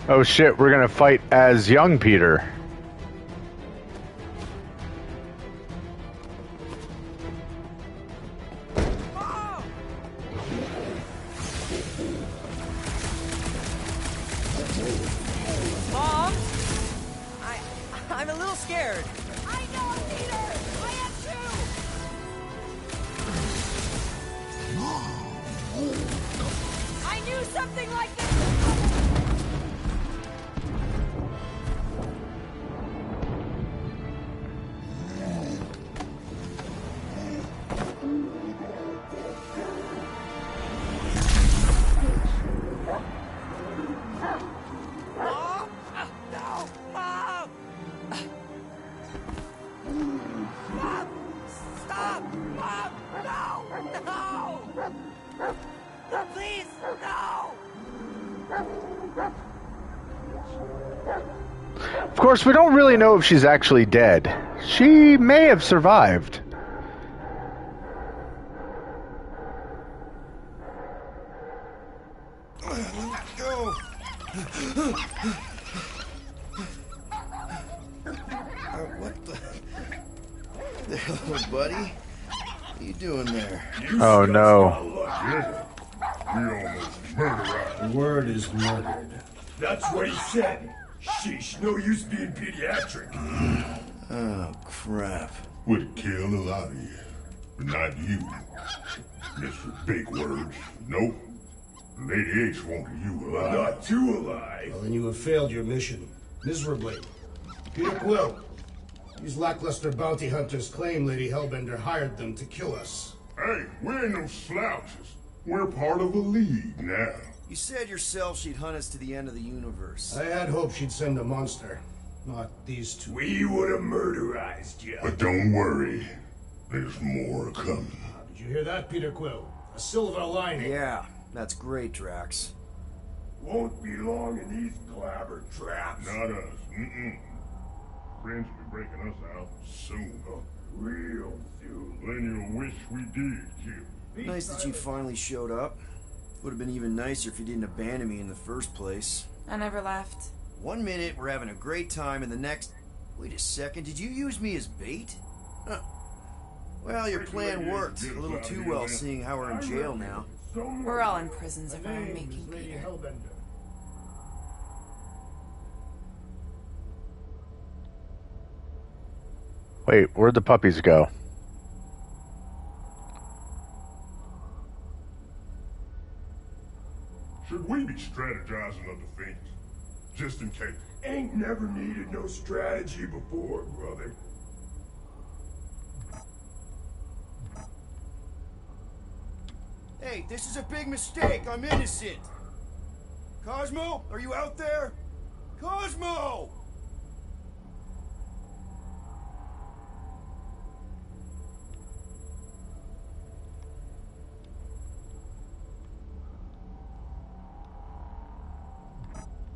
Oh shit, we're gonna fight as young Peter. Mom? I'm a little scared. I know, Peter! I am too! I knew something like this! Of course, we don't really know if she's actually dead. She may have survived. Go. What the hell, buddy? What are you doing there? Oh no. We almost murdered. The word is murdered. That's what he said. Sheesh, no use being pediatric. Oh, crap. Would kill a lot of you, but not you. Mr. Big Words. Nope. Lady H wanted you alive. Not too alive. Well, then you have failed your mission. Miserably. Peter Quill. These lackluster bounty hunters claim Lady Hellbender hired them to kill us. Hey, we ain't no slouches. We're part of a league now. You said yourself she'd hunt us to the end of the universe. I had hoped she'd send a monster, not these two. We would have murderized you. But don't worry. There's more coming. Did you hear that, Peter Quill? A silver lining. Yeah, that's great, Drax. Won't be long in these clabber traps. Not us. Mm-mm. Friends will be breaking us out soon. Real soon. Then you'll wish we did kill. Nice that you finally showed up. Would have been even nicer if you didn't abandon me in the first place. I never left. 1 minute, we're having a great time, and the next... Wait a second, did you use me as bait? Huh. Well, your plan worked. A little too well, seeing how we're in jail now. We're all in prisons of our own making, Peter. Wait, where'd the puppies go? Should we be strategizing on defense? Just in case. Ain't never needed no strategy before, brother. Hey, this is a big mistake. I'm innocent. Cosmo, are you out there? Cosmo!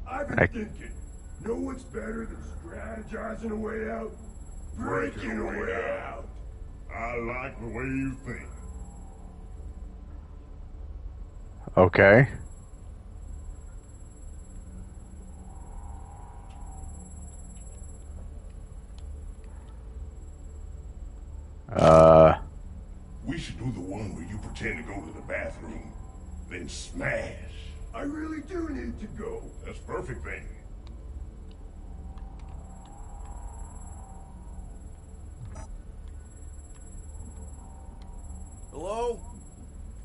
I've been thinking, know what's better than strategizing a way out? Breaking a way out. I like the way you think. Okay. We should do the one where you pretend to go to the bathroom, then smash. I really do need to go. That's perfect then. Hello?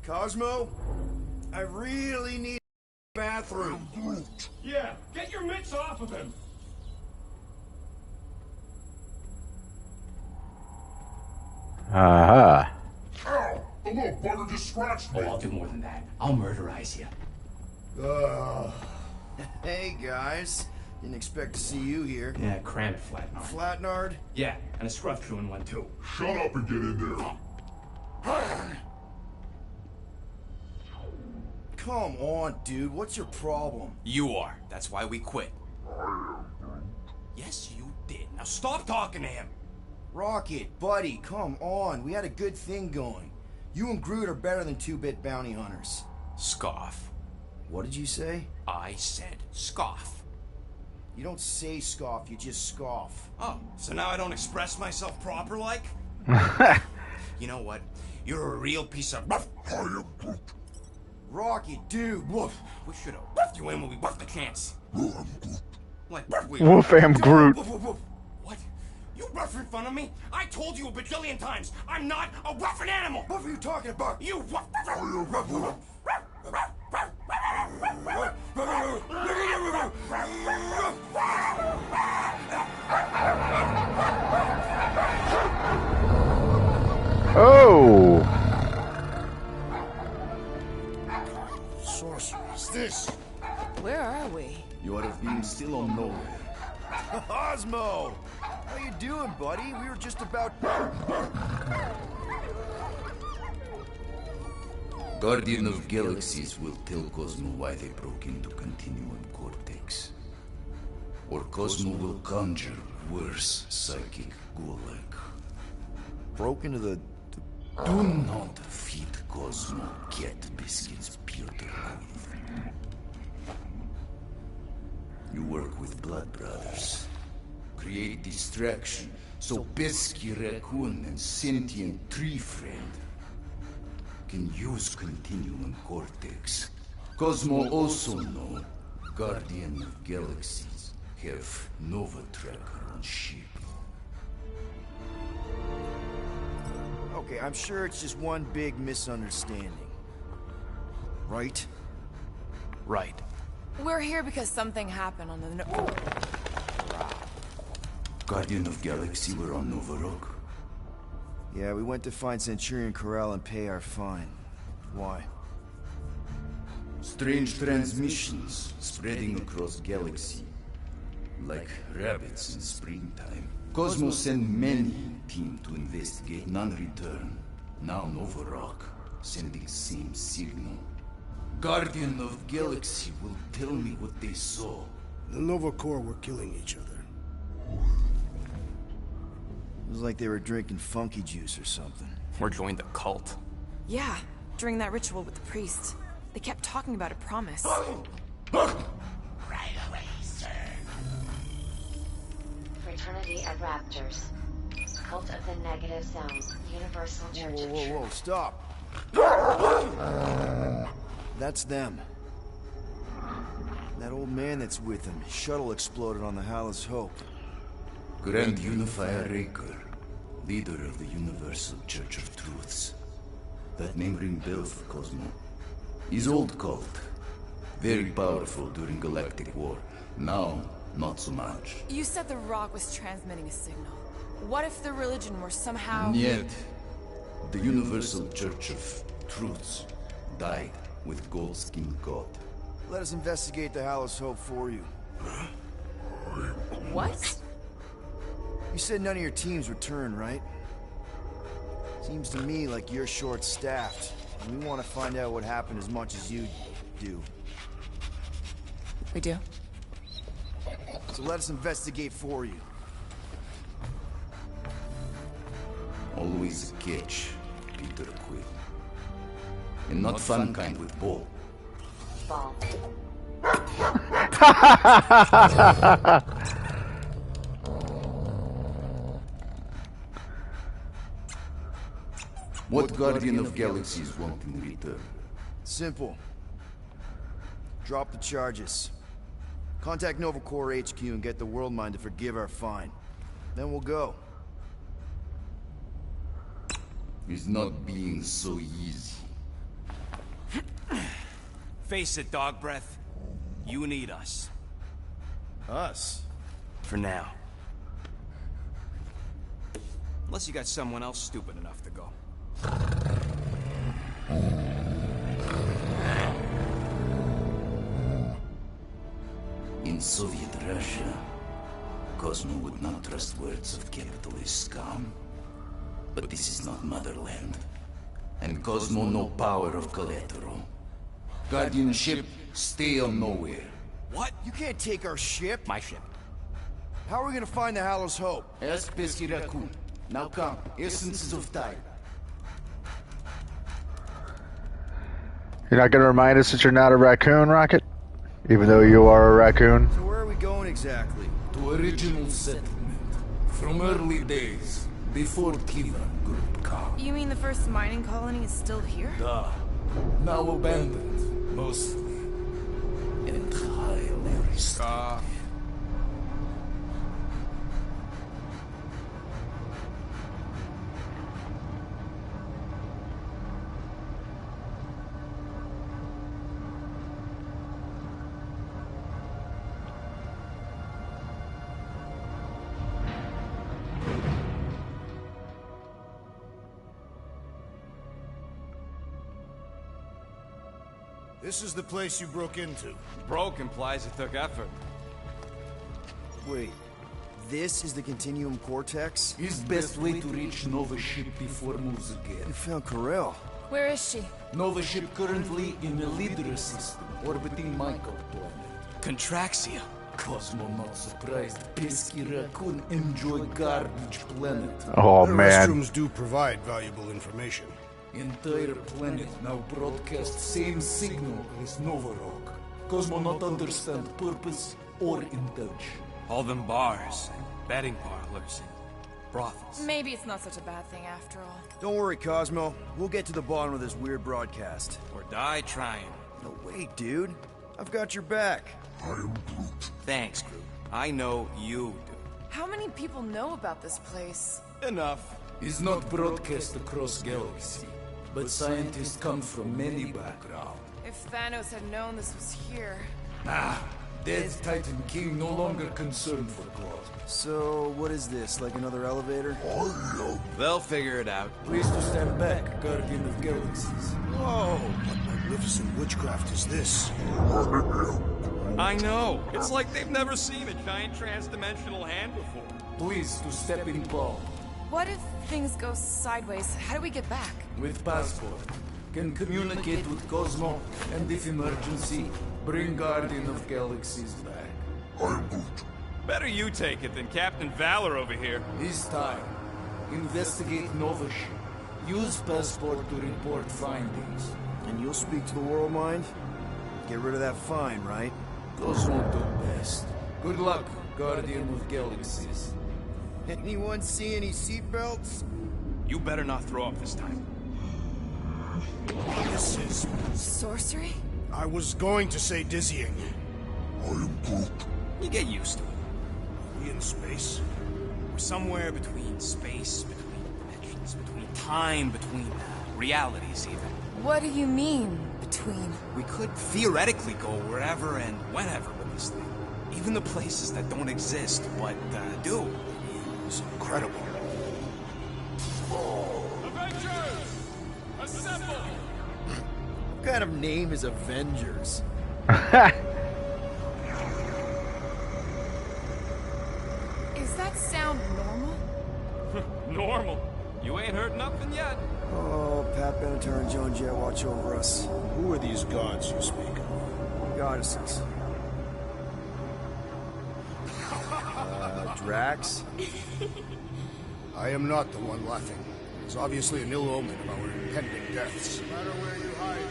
Cosmo? I really need a bathroom. Yeah, get your mitts off of him. Aha. Ow! The little bugger just scratched me. Oh, I'll do more than that. I'll murderize you. Hey, guys. Didn't expect to see you here. Yeah, cram it, Flatnard. Flatnard? Yeah, and a scruff crew in one, too. Shut up and get in there. Come on, dude. What's your problem? You are. That's why we quit. Yes, you did. Now stop talking to him. Rocket, buddy, come on. We had a good thing going. You and Groot are better than 2-bit bounty hunters. Scoff. What did you say? I said scoff. You don't say scoff, you just scoff. Oh, so now I don't express myself proper like? You know what? You're a real piece of... Rocket, dude, woof. We should have woofed you in when we buffed the chance. Like, Woof, am Groot. What? You rough in front of me? I told you a bajillion times, I'm not a roughing animal! What are you talking about? You rough... Oh! Sorceress, this. Where are we? You would have been still on nowhere. Cosmo! How you doing, buddy? We were just about... Guardian of Galaxies will tell Cosmo why they broke into Continuum Cortex. Or Cosmo will conjure worse psychic gulag. Broke into the... Do not feed Cosmo cat biscuits, Peter Quill. You work with Blood Brothers. Create distraction so Pesky Raccoon and sentient tree friend can use Continuum Cortex. Cosmo also know Guardian of Galaxies have Nova Tracker on ship. Okay, I'm sure it's just one big misunderstanding. Right? Right. We're here because something happened on the Guardian of Galaxy were on Nova Rock. Yeah, we went to find Centurion Corral and pay our fine. Why? Strange transmissions spreading across galaxy. Like rabbits in springtime. Cosmos sent many team to investigate, none return. Now Nova Rock, sending same signal. Guardian of Galaxy will tell me what they saw. The Nova Corps were killing each other. It was like they were drinking funky juice or something. Or joined the cult. Yeah, during that ritual with the priest. They kept talking about a promise. Right away, sir. Fraternity of Raptors. Cult of the Negative Zone. Universal Church of Whoa, whoa, stop. That's them. That old man that's with him. His shuttle exploded on the Hallis Hope. Grand Unifier Raker, leader of the Universal Church of Truths. That name ring bell for Cosmo. His old cult. Very powerful during Galactic War. Now, not so much. You said the rock was transmitting a signal. What if the religion were somehow... Yet, the Universal Church of Truths died with Goldskin God. Let us investigate the Hallis Hope for you. What? You said none of your teams returned, right? Seems to me like you're short-staffed. And we want to find out what happened as much as you do. We do? So let us investigate for you. Always a catch, Peter Quill. And not fun kind with Ball. Ball. What Guardian of Galaxies want in return? Simple. Drop the charges. Contact Nova Corps HQ and get the World Mind to forgive our fine. Then we'll go. It's not being so easy. Face it, dog breath. You need us. Us? For now. Unless you got someone else stupid enough to go. In Soviet Russia, Cosmo would not trust words of capitalist scum. But this is not motherland. And Cosmo no power of collateral. Guardianship, stay on nowhere. What? You can't take our ship? My ship. How are we gonna find the Hallis Hope? Ask Pesky Raccoon. Now come, essences of time. You're not gonna remind us that you're not a raccoon, Rocket? Even though you are a raccoon? So where are we going exactly? To original settlement. From early days. Before Kivan Group come. You mean the first mining colony is still here? Duh. Now abandoned, mostly. And highly restricted. This is the place you broke into. Broke implies it took effort. Wait, this is the Continuum Cortex? His best way to reach Nova ship before moves again. You found Corel. Where is she? Nova ship currently in a Lydra system, orbiting Michael planet. Contraxia. Cosmo not surprised. Pesky Raccoon enjoy garbage planet. Oh, the man. restrooms do provide valuable information. Entire planet now broadcast same signal as Nova Rock. Cosmo not understand purpose or intention. All them bars, and betting parlors, and brothels. Maybe it's not such a bad thing after all. Don't worry, Cosmo. We'll get to the bottom of this weird broadcast. Or die trying. No way, dude. I've got your back. Thanks, Groot. I know you do. How many people know about this place? Enough. Is not broadcast across galaxy, but scientists come from many backgrounds. If Thanos had known this was here... Dead Titan King no longer concerned for growth. So, what is this, like another elevator? They'll figure it out. Please to stand back, Guardian of Galaxies. Whoa! What magnificent witchcraft is this? I know. It's like they've never seen a giant trans-dimensional hand before. Please to step in palm. What if things go sideways? How do we get back? With passport. Can communicate with Cosmo, and if emergency, bring Guardian of Galaxies back. Better you take it than Captain Valor over here. This time, investigate Nova ship. Use passport to report findings. And you'll speak to the world mind? Get rid of that fine, right? Cosmo do best. Good luck, Guardian of Galaxies. Anyone see any seatbelts? You better not throw up this time. This is... sorcery? I was going to say dizzying. You get used to it. Are we in space? We're somewhere between space, between dimensions, between time, between realities even. What do you mean, between? We could theoretically go wherever and whenever with this thing. Even the places that don't exist, but do. It's incredible. Avengers! Assemble! What kind of name is Avengers? Is that sound normal? Normal. You ain't heard nothing yet. Oh, Pat Benatar and Joan Jett watch over us. Who are these gods you speak of? Goddesses. Drax? I am not the one laughing. It's obviously an ill omen of our impending deaths. No matter where you hide,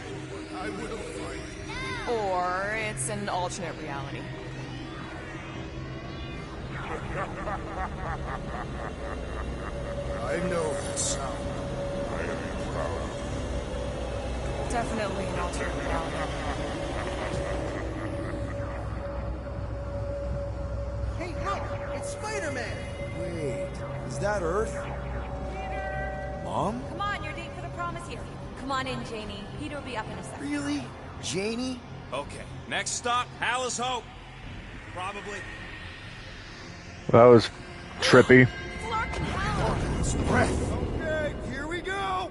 I will find you. Or it's an alternate reality. I know that sound. Definitely an alternate reality. Hey, look! It's Spider-Man! Wait, is that Earth? Mom? Come on, your date for the prom is here. Come on in, Janie. Peter will be up in a second. Really? Janie? Okay, next stop, Hal's Hope. Probably. That was trippy. Okay, here we go!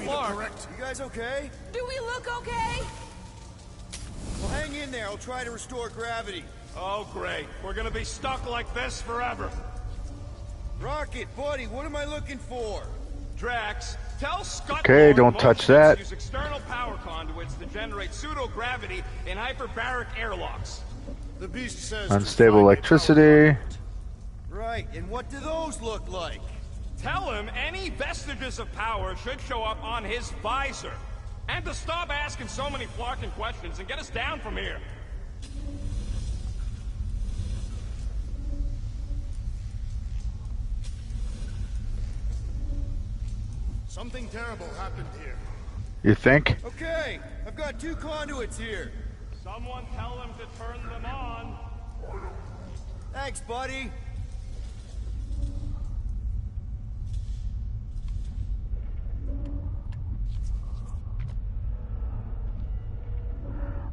Whoa! You guys okay? Do we look okay? Well, hang in there. I'll try to restore gravity. Oh, great. We're gonna be stuck like this forever. Rocket, buddy, what am I looking for? Drax, tell Scott... Okay, don't touch that. Use external power conduits to generate pseudo-gravity in hyperbaric airlocks. The beast says... Unstable electricity. Right, and what do those look like? Tell him any vestiges of power should show up on his visor. And to stop asking so many flarking questions and get us down from here. Something terrible happened here. You think? Okay, I've got 2 conduits here. Someone tell him to turn them on. Thanks, buddy.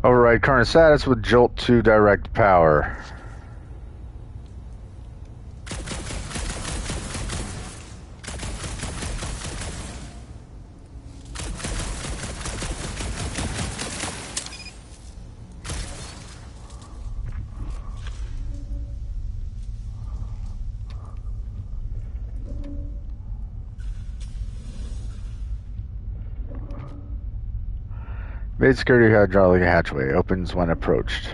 Override current status with Jolt to direct power. Main security hydraulic hatchway opens when approached.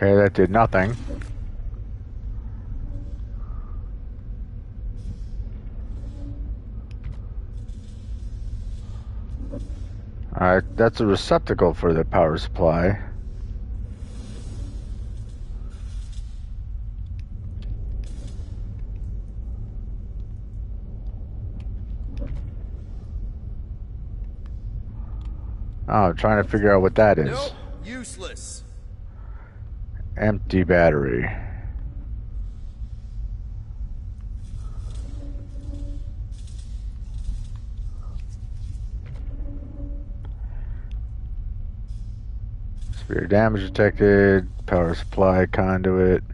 Okay, that did nothing. Alright, that's a receptacle for the power supply. Oh, I'm trying to figure out what that is. Nope, useless. Empty battery. Severe damage detected. Power supply conduit.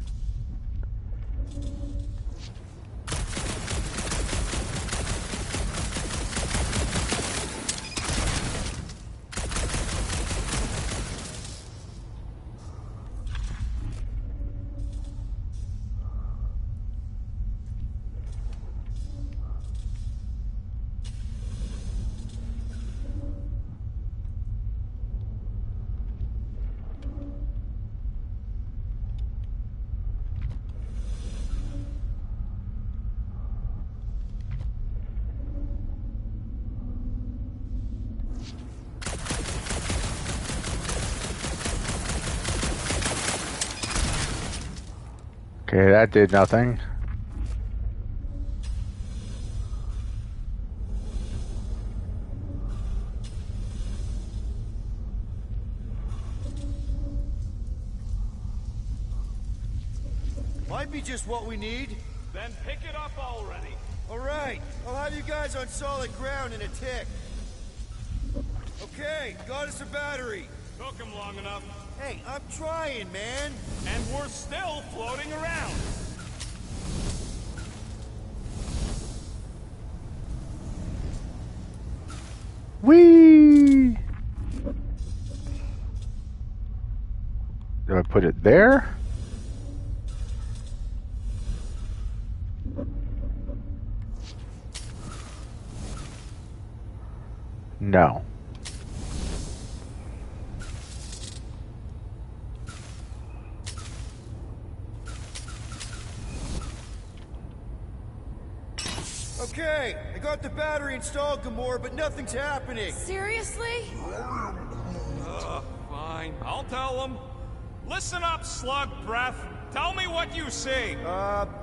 Okay, that did nothing. Might be just what we need. Then pick it up already. All right, I'll have you guys on solid ground in a tick. Okay, got us a battery. Took him long enough. Hey, I'm trying, man. And we're still floating around. Whee! Do I put it there? No. Okay, I got the battery installed, Gamora, but nothing's happening. Seriously? Fine. I'll tell them. Listen up, slug breath. Tell me what you see.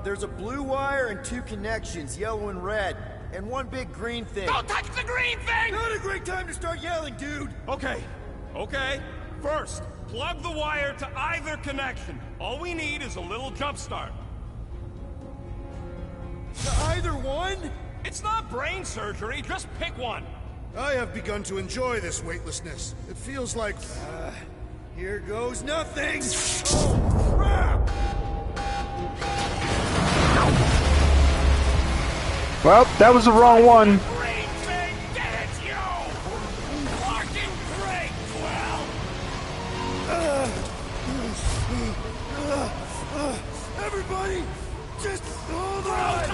There's a blue wire and two connections, yellow and red, and one big green thing. Don't touch the green thing! Not a great time to start yelling, dude! Okay. First, plug the wire to either connection. All we need is a little jump start. To either one? It's not brain surgery, just pick one. I have begun to enjoy this weightlessness. It feels like... Here goes nothing! Oh, crap! Well, that was the wrong one. Green thing, get it, you! Fucking great, Quill! Everybody, just hold on!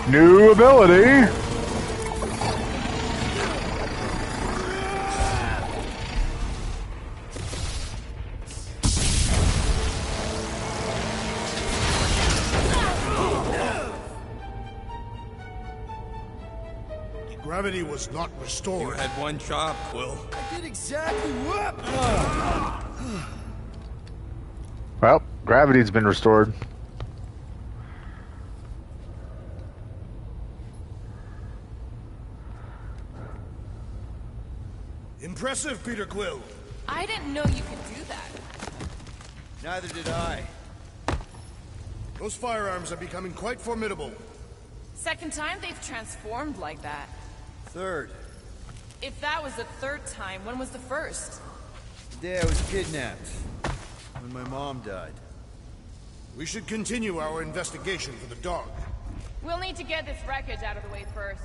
New ability. Gravity was not restored. You had one job, Quill. I did exactly what? Well, gravity's been restored. Impressive, Peter Quill. I didn't know you could do that. Neither did I. Those firearms are becoming quite formidable. Second time they've transformed like that. Third. If that was the third time, when was the first? The day I was kidnapped. When my mom died. We should continue our investigation for the dog. We'll need to get this wreckage out of the way first.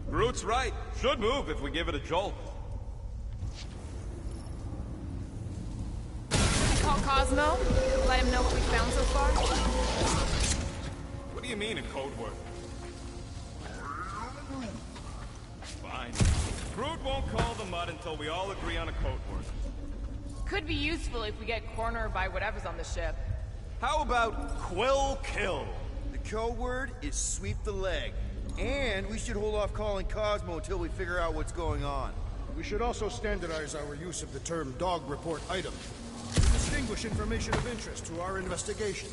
Groot's right. Should move if we give it a jolt. call Cosmo? Let him know what we found so far? What do you mean a code word? Fine. Groot won't call the mud until we all agree on a code word. Could be useful if we get cornered by whatever's on the ship. How about Quill Kill? The code word is sweep the leg. And we should hold off calling Cosmo until we figure out what's going on. We should also standardize our use of the term dog report item to distinguish information of interest to our investigation.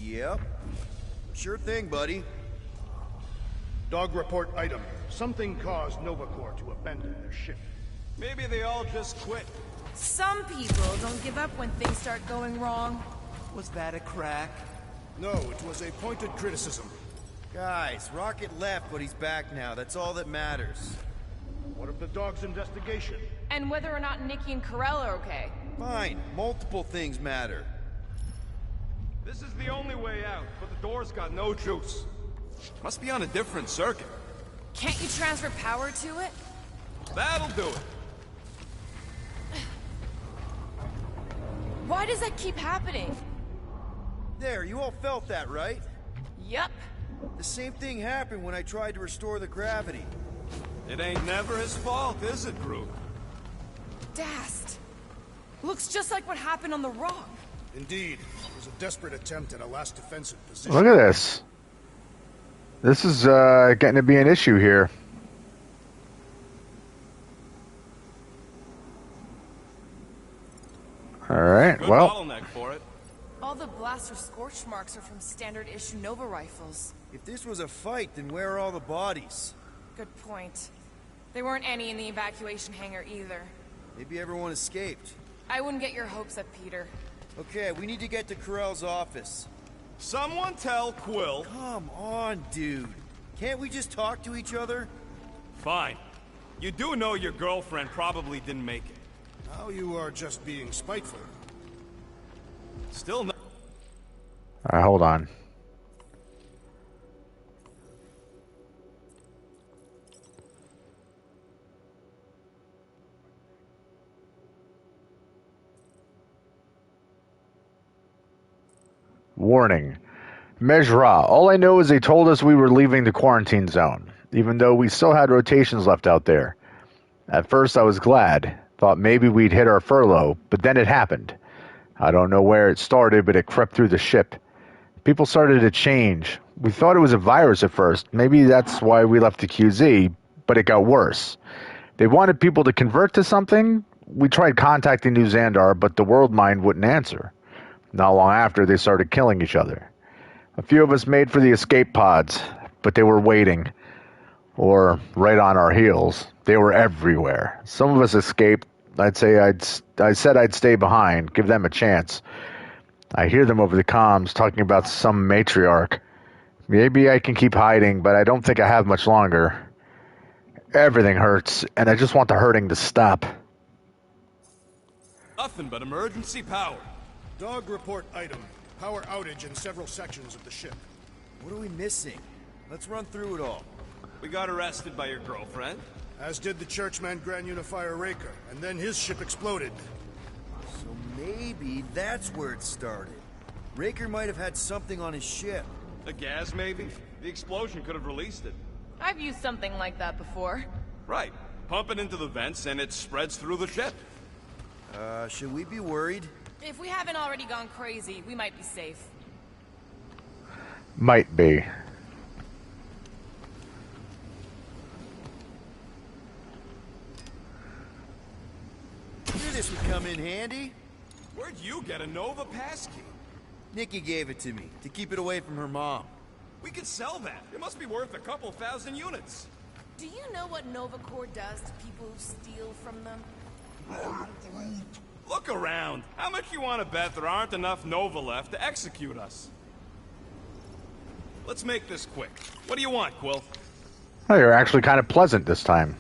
Yep. Sure thing, buddy. Dog report item. Something caused Nova Corps to abandon their ship. Maybe they all just quit. Some people don't give up when things start going wrong. Was that a crack? No, it was a pointed criticism. Guys, Rocket left, but he's back now. That's all that matters. What of the dog's investigation? And whether or not Nikki and Corell are okay. Fine. Multiple things matter. This is the only way out, but the door's got no juice. Must be on a different circuit. Can't you transfer power to it? That'll do it. Why does that keep happening? There, you all felt that, right? Yup. The same thing happened when I tried to restore the gravity. It ain't never his fault, is it, Groot? Dast. Looks just like what happened on the rock. Indeed. It was a desperate attempt at a last defensive position. Look at this. This is getting to be an issue here. Alright, Good well. bottleneck for it. All the blaster scorch marks are from standard issue Nova rifles. If this was a fight, then where are all the bodies? Good point. There weren't any in the evacuation hangar either. Maybe everyone escaped. I wouldn't get your hopes up, Peter. Okay, we need to get to Corell's office. Someone tell Quill. Come on, dude. Can't we just talk to each other? Fine. You do know your girlfriend probably didn't make it. Now you are just being spiteful. Still no. Alright, hold on. Warning. Mejra, all I know is they told us we were leaving the quarantine zone, even though we still had rotations left out there. At first I was glad, thought maybe we'd hit our furlough, but then it happened. I don't know where it started, but it crept through the ship. People started to change. We thought it was a virus at first, maybe that's why we left the QZ, but it got worse. They wanted people to convert to something. We tried contacting New Xandar, but the World Mind wouldn't answer. Not long after, they started killing each other. A few of us made for the escape pods, but they were waiting. Or right on our heels. They were everywhere. Some of us escaped. I said I'd stay behind, give them a chance. I hear them over the comms talking about some matriarch. Maybe I can keep hiding, but I don't think I have much longer. Everything hurts, and I just want the hurting to stop. Nothing but emergency power. Dog report item. Power outage in several sections of the ship. What are we missing? Let's run through it all. We got arrested by your girlfriend. As did the Churchman Grand Unifier Raker, and then his ship exploded. So maybe that's where it started. Raker might have had something on his ship. A gas, maybe? The explosion could have released it. I've used something like that before. Right. Pump it into the vents and it spreads through the ship. Should we be worried? If we haven't already gone crazy, we might be safe. Might be. Knew this would come in handy. Where'd you get a Nova passkey? Nikki gave it to me, to keep it away from her mom. We could sell that. It must be worth a couple thousand units. Do you know what Nova Corps does to people who steal from them? Look around. How much you want to bet there aren't enough Nova left to execute us? Let's make this quick. What do you want, Quill? Oh, you're actually kind of pleasant this time.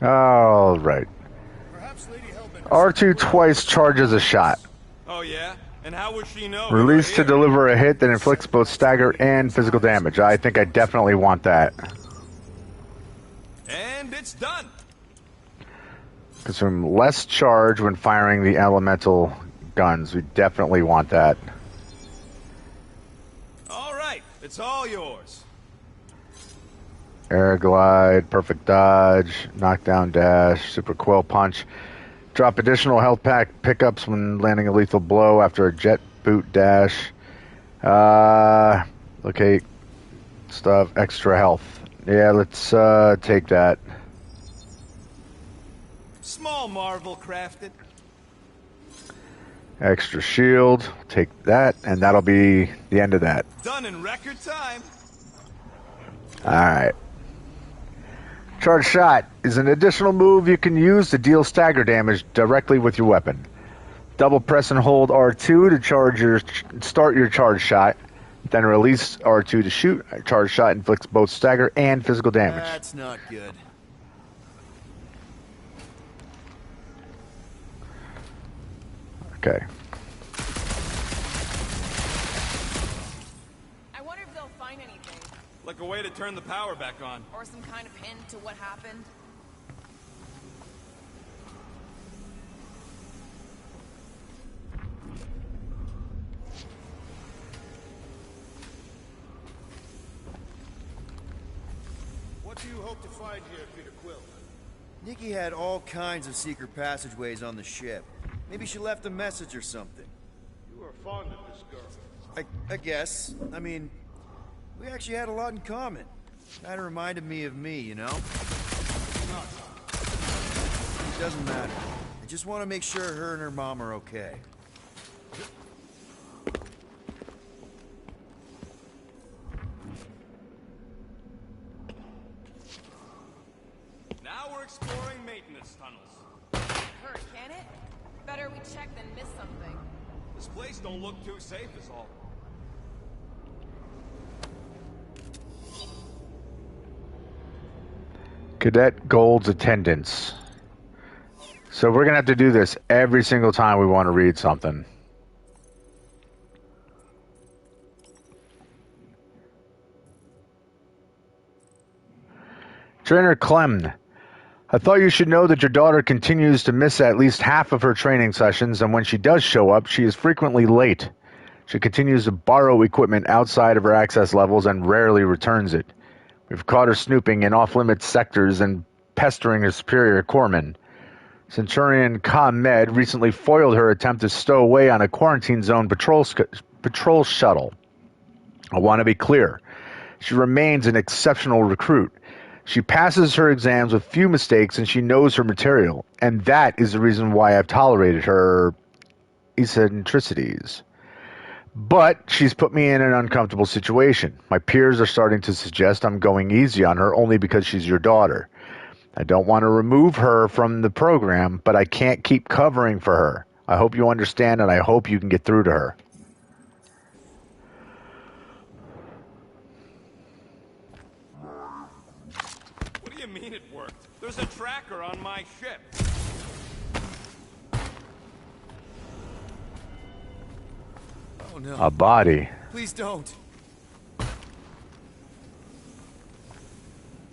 All right. R2 twice charges a shot. Oh, yeah? And how would she know? Released to deliver a hit that inflicts both stagger and physical damage. I think I definitely want that. And it's done. Consume less charge when firing the elemental guns. We definitely want that. All right, it's all yours. Air glide, perfect dodge, knockdown dash, super quill punch. Drop additional health pack pickups when landing a lethal blow after a jet boot dash. Okay, stuff, extra health. Yeah, let's take that. Small marvel crafted. Extra shield, take that, and that'll be the end of that. Done in record time. Alright. Charge shot is an additional move you can use to deal stagger damage directly with your weapon. Double press and hold R2 to start your charge shot, then release R2 to shoot. A charge shot inflicts both stagger and physical damage. That's not good. Okay. I wonder if they'll find anything. Like a way to turn the power back on. Or some kind of hint to what happened. What do you hope to find here, Peter Quill? Nikki had all kinds of secret passageways on the ship. Maybe she left a message or something. You are fond of this girl. I guess. I mean, we actually had a lot in common. Kinda reminded me of me, you know? It doesn't matter. I just want to make sure her and her mom are okay. Now we're exploring maintenance tunnels. Hurt, can it? Better we check than miss something. This place don't look too safe is all. Cadet Gold's attendance. So we're going to have to do this every single time we want to read something. Trainer Clem, I thought you should know that your daughter continues to miss at least half of her training sessions, and when she does show up, she is frequently late. She continues to borrow equipment outside of her access levels and rarely returns it. We've caught her snooping in off-limits sectors and pestering her superior corpsman. Centurion Khan-Med recently foiled her attempt to stow away on a quarantine zone patrol shuttle. I want to be clear. She remains an exceptional recruit. She passes her exams with few mistakes and she knows her material. And that is the reason why I've tolerated her eccentricities. But she's put me in an uncomfortable situation. My peers are starting to suggest I'm going easy on her only because she's your daughter. I don't want to remove her from the program, but I can't keep covering for her. I hope you understand, and I hope you can get through to her. What do you mean it worked? There's a tracker on my ship. Oh no. A body. Please don't.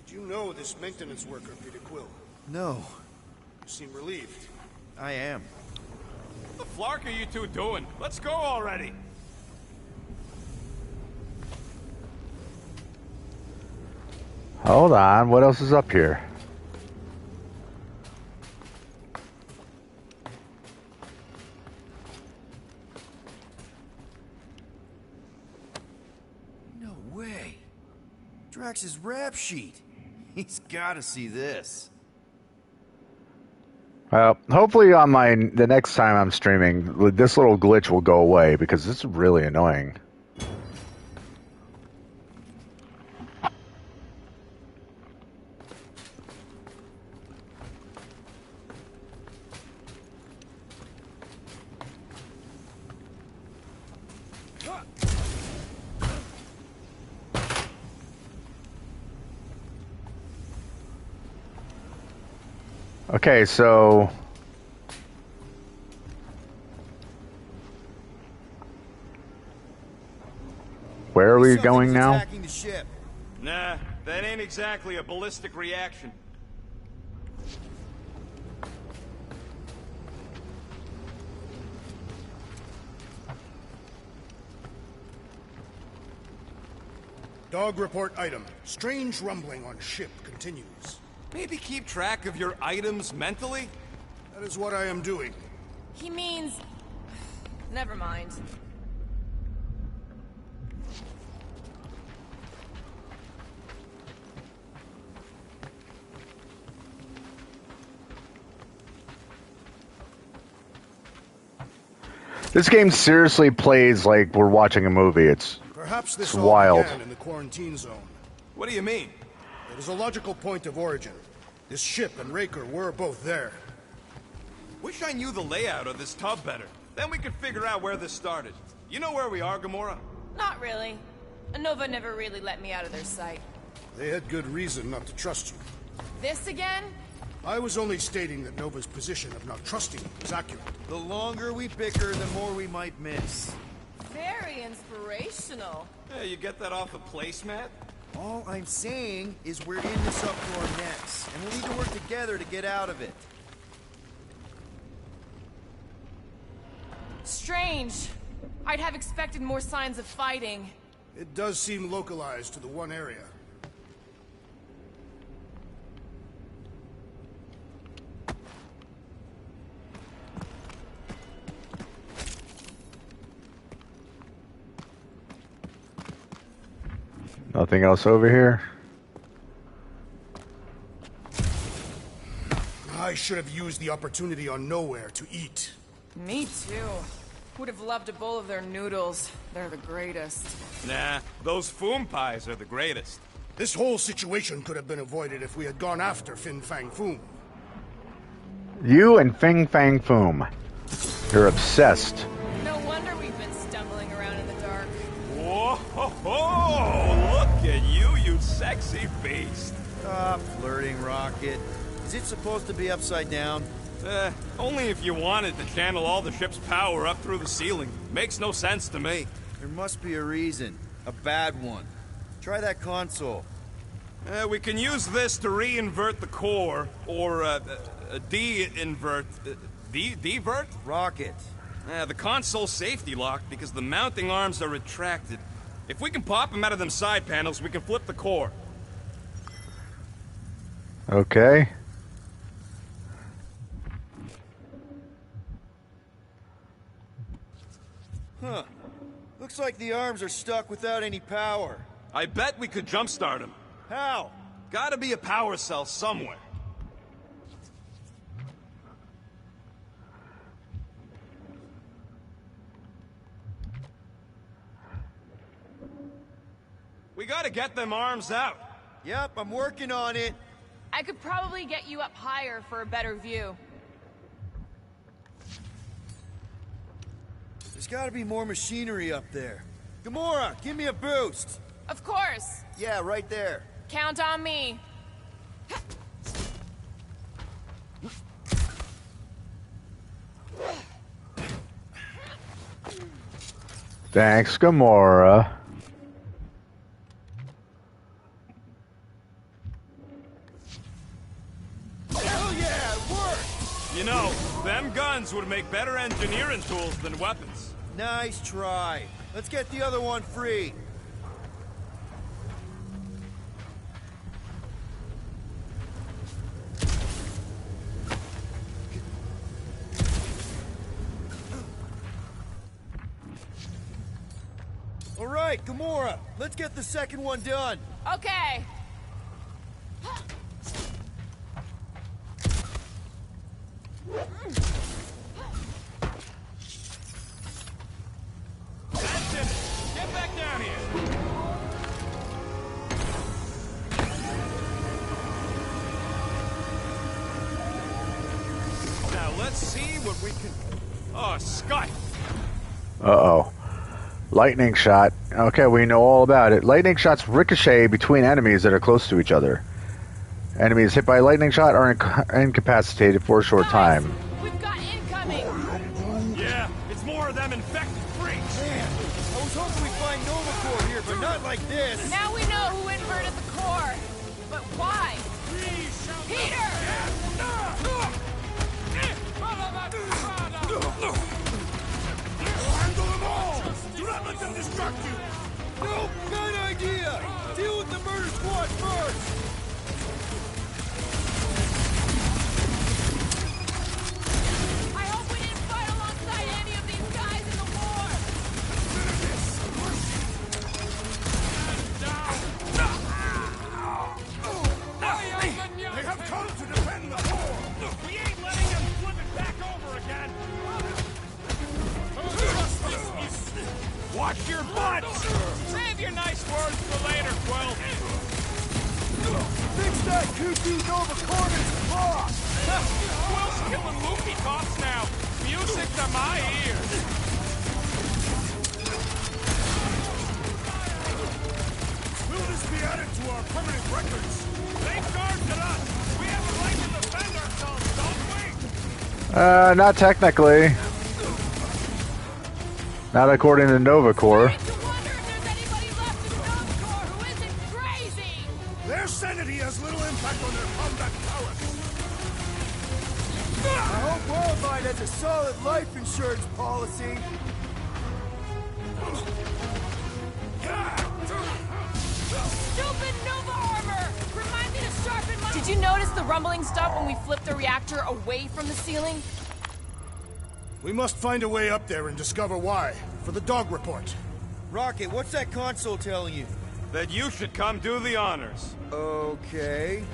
Did you know this maintenance worker, Peter Quill? No. You seem relieved. I am. What the flark are you two doing? Let's go already. Hold on, what else is up here? No way. Drax's rap sheet. He's gotta see this. Well, hopefully on the next time I'm streaming, this little glitch will go away because it's really annoying. Okay, so where are we going now? Attacking the ship. Nah, that ain't exactly a ballistic reaction. Dog report item. Strange rumbling on ship continues. Maybe keep track of your items mentally? That is what I am doing. He means... Never mind. This game seriously plays like we're watching a movie. It's Perhaps this it's all wild. began in the quarantine zone. What do you mean? It is a logical point of origin. This ship and Raker were both there. Wish I knew the layout of this tub better. Then we could figure out where this started. You know where we are, Gamora? Not really. Nova never really let me out of their sight. They had good reason not to trust you. This again? I was only stating that Nova's position of not trusting you is accurate. The longer we bicker, the more we might miss. Very inspirational. Hey, you get that off a placemat? All I'm saying is we're in this up to our necks, and we'll need to work together to get out of it. Strange. I'd have expected more signs of fighting. It does seem localized to the one area. Nothing else over here? I should have used the opportunity on Nowhere to eat. Me too. Would have loved a bowl of their noodles. They're the greatest. Nah, those Foom pies are the greatest. This whole situation could have been avoided if we had gone after Fin Fang Foom. You and Fing Fang Foom. You're obsessed. No wonder we've been stumbling around in the dark. Whoa, ho, ho, look at you, you sexy beast. Stop flirting, Rocket. Is it supposed to be upside down? Only if you wanted to channel all the ship's power up through the ceiling. Makes no sense to me. There must be a reason. A bad one. Try that console. We can use this to re-invert the core, or de-invert... Divert? Rocket. The console's safety locked because the mounting arms are retracted. If we can pop them out of them side panels, we can flip the core. Okay. Huh. Looks like the arms are stuck without any power. I bet we could jumpstart them. How? Gotta be a power cell somewhere. We gotta get them arms out. Yep, I'm working on it. I could probably get you up higher for a better view. There's gotta be more machinery up there. Gamora, give me a boost. Of course. Yeah, right there. Count on me. Thanks, Gamora. Hell yeah, it worked! You know, them guns would make better engineering tools than weapons. Nice try. Let's get the other one free. All right, Gamora, let's get the second one done. Okay. That's it. Get back down here. Now let's see what we can... Oh, Scott. Uh-oh. Lightning shot. Okay, we know all about it. Lightning shots ricochet between enemies that are close to each other. Enemies hit by a lightning shot are incapacitated for a short time. We've got incoming. Yeah, it's more of them infected freaks. Man, I was hoping we'd find Nova Corps here, but not like this. Now we know who inverted the core. But why? Peter! Handle them all! Do not let them distract you! No, bad idea! That cuckoo Nova Corners lost! Will's killing Luffy tops now. Music to my ears. Will this be added to our permanent records? They charged at us. We have a right to defend ourselves, don't we? Not technically. Not according to Nova Corps. Their sanity has little impact on their combat prowess. I hope Worldwide has a solid life insurance policy. Stupid Nova armor! Remind me to sharpen my... Did you notice the rumbling stopped when we flipped the reactor away from the ceiling? We must find a way up there and discover why, for the dog report. Rocket, what's that console telling you? That you should come do the honors. Okay.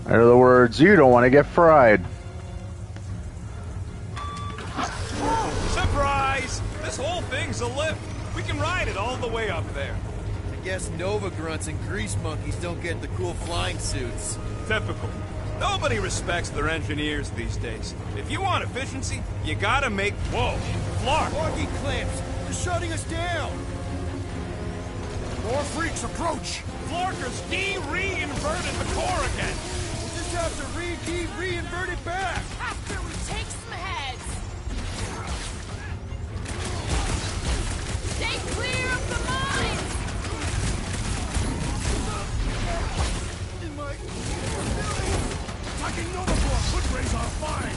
In other words, you don't want to get fried. Surprise! This whole thing's a lift. We can ride it all the way up there. I guess Nova grunts and grease monkeys don't get the cool flying suits. Typical. Nobody respects their engineers these days. If you want efficiency, you gotta make... Whoa! Flark! Walkie clamps! They're shutting us down! More freaks approach! Flarker's de-reinverted the core again! We'll just have to reinvert it back! After we take some heads! Stay clear of the mines! Attacking Nova Corps could raise our fine.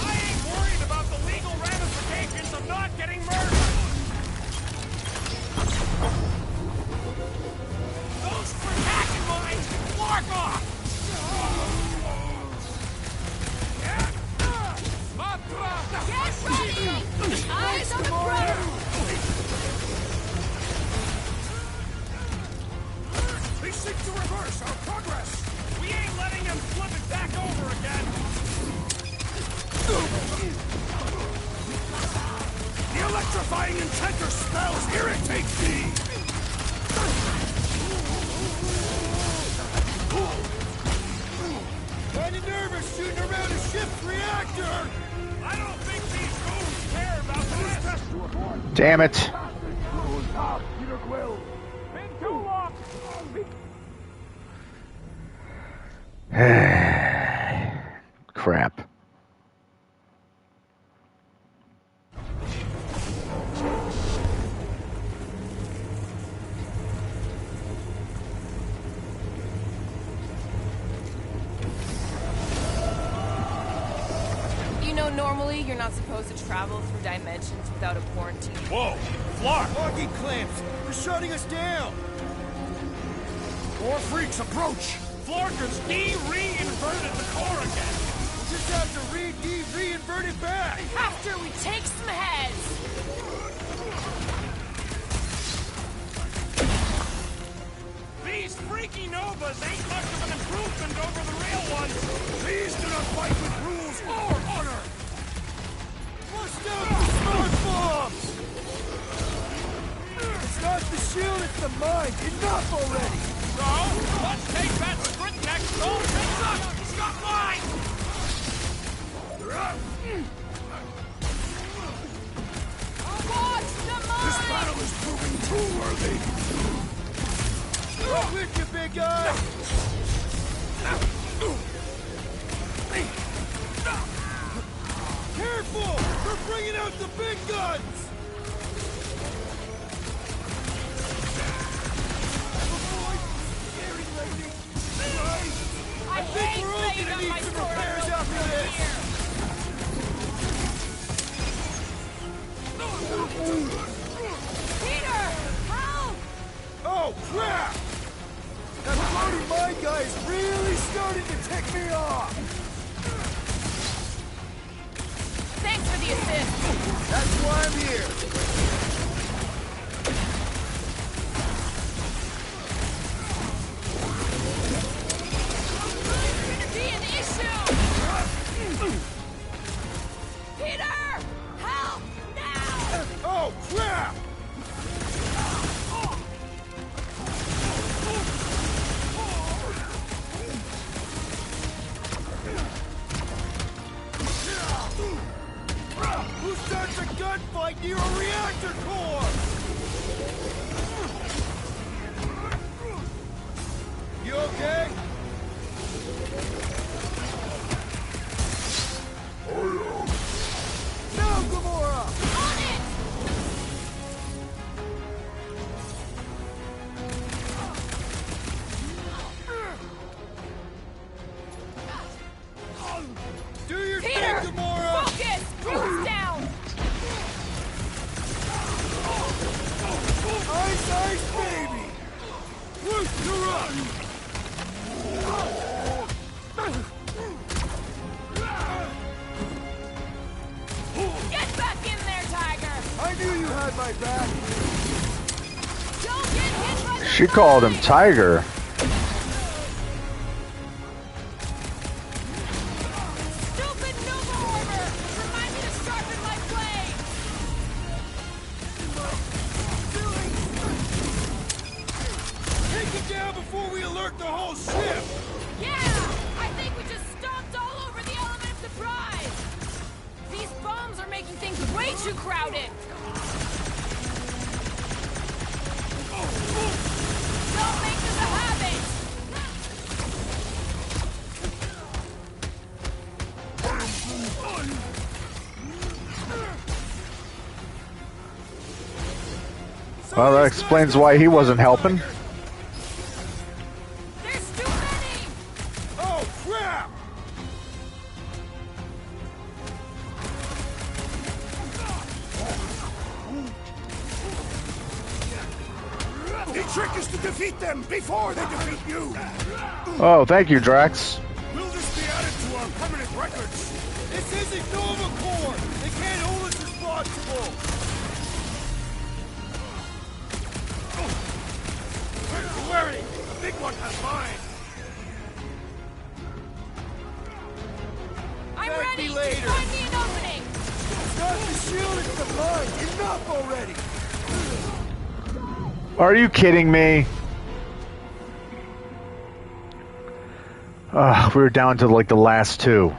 I ain't worried about the legal ramifications of not getting murdered! Those protection mines! Flark off! Get ready! Eyes on the ground! They seek to reverse our progress. We ain't letting them flip it back over again! The electrifying enchanter spells irritate me. Kinda nervous shooting around a ship's reactor! I don't think these fools care about this! Damn it. Been too long! Crap. You know, normally you're not supposed to travel through dimensions without a quarantine. Whoa! Flark! Walkie clamps! They're shutting us down! More freaks approach! Flarker's de-reinverted the core again! We'll just have to reinvert it back! After we take some heads! These freaky Novas ain't much of an improvement over the real ones! Please do not fight with rules or honor. Bust out the smart bombs! It's not the shield, it's the mind! Enough already! So, let's take that sprint next goal and up! Stop line! Watch the mines! This battle is proving too worthy. Right with you, big guy! Careful! They're bringing out the big guns! I hate We're all saying gonna that need my some sword repairs will after come this! here. Peter! Help! Oh, crap! That floating mine guy is really starting to tick me off! Thanks for the assist. That's why I'm here! Be an issue! Peter! Help! Now! Oh, crap! You okay? Now, Gamora! On it! Do your Peter! thing, Gamora! Focus! Groot's down! Ice, ice, baby! Groot, you're up! Get back in there, Tiger! I knew you had my back! Don't get hit by the She called him Tiger. stupid Nova Order! Remind me to sharpen my blade! Take it down before we alert the whole ship! Yeah! I think we just stomped all over the element of surprise! These bombs are making things way too crowded! Don't make this a habit! Well, that explains why he wasn't helping. There's too many! Oh, crap! The trick is to defeat them before they defeat you. Oh, thank you, Drax. Will this be added to our permanent records? This isn't Nova Corps! They can't hold us responsible! Don't worry, the big one has mine! I'm Thank ready! me later. Just find me an opening! It's not the shield, it's the mine! Enough already! Are you kidding me? We were down to like the last two.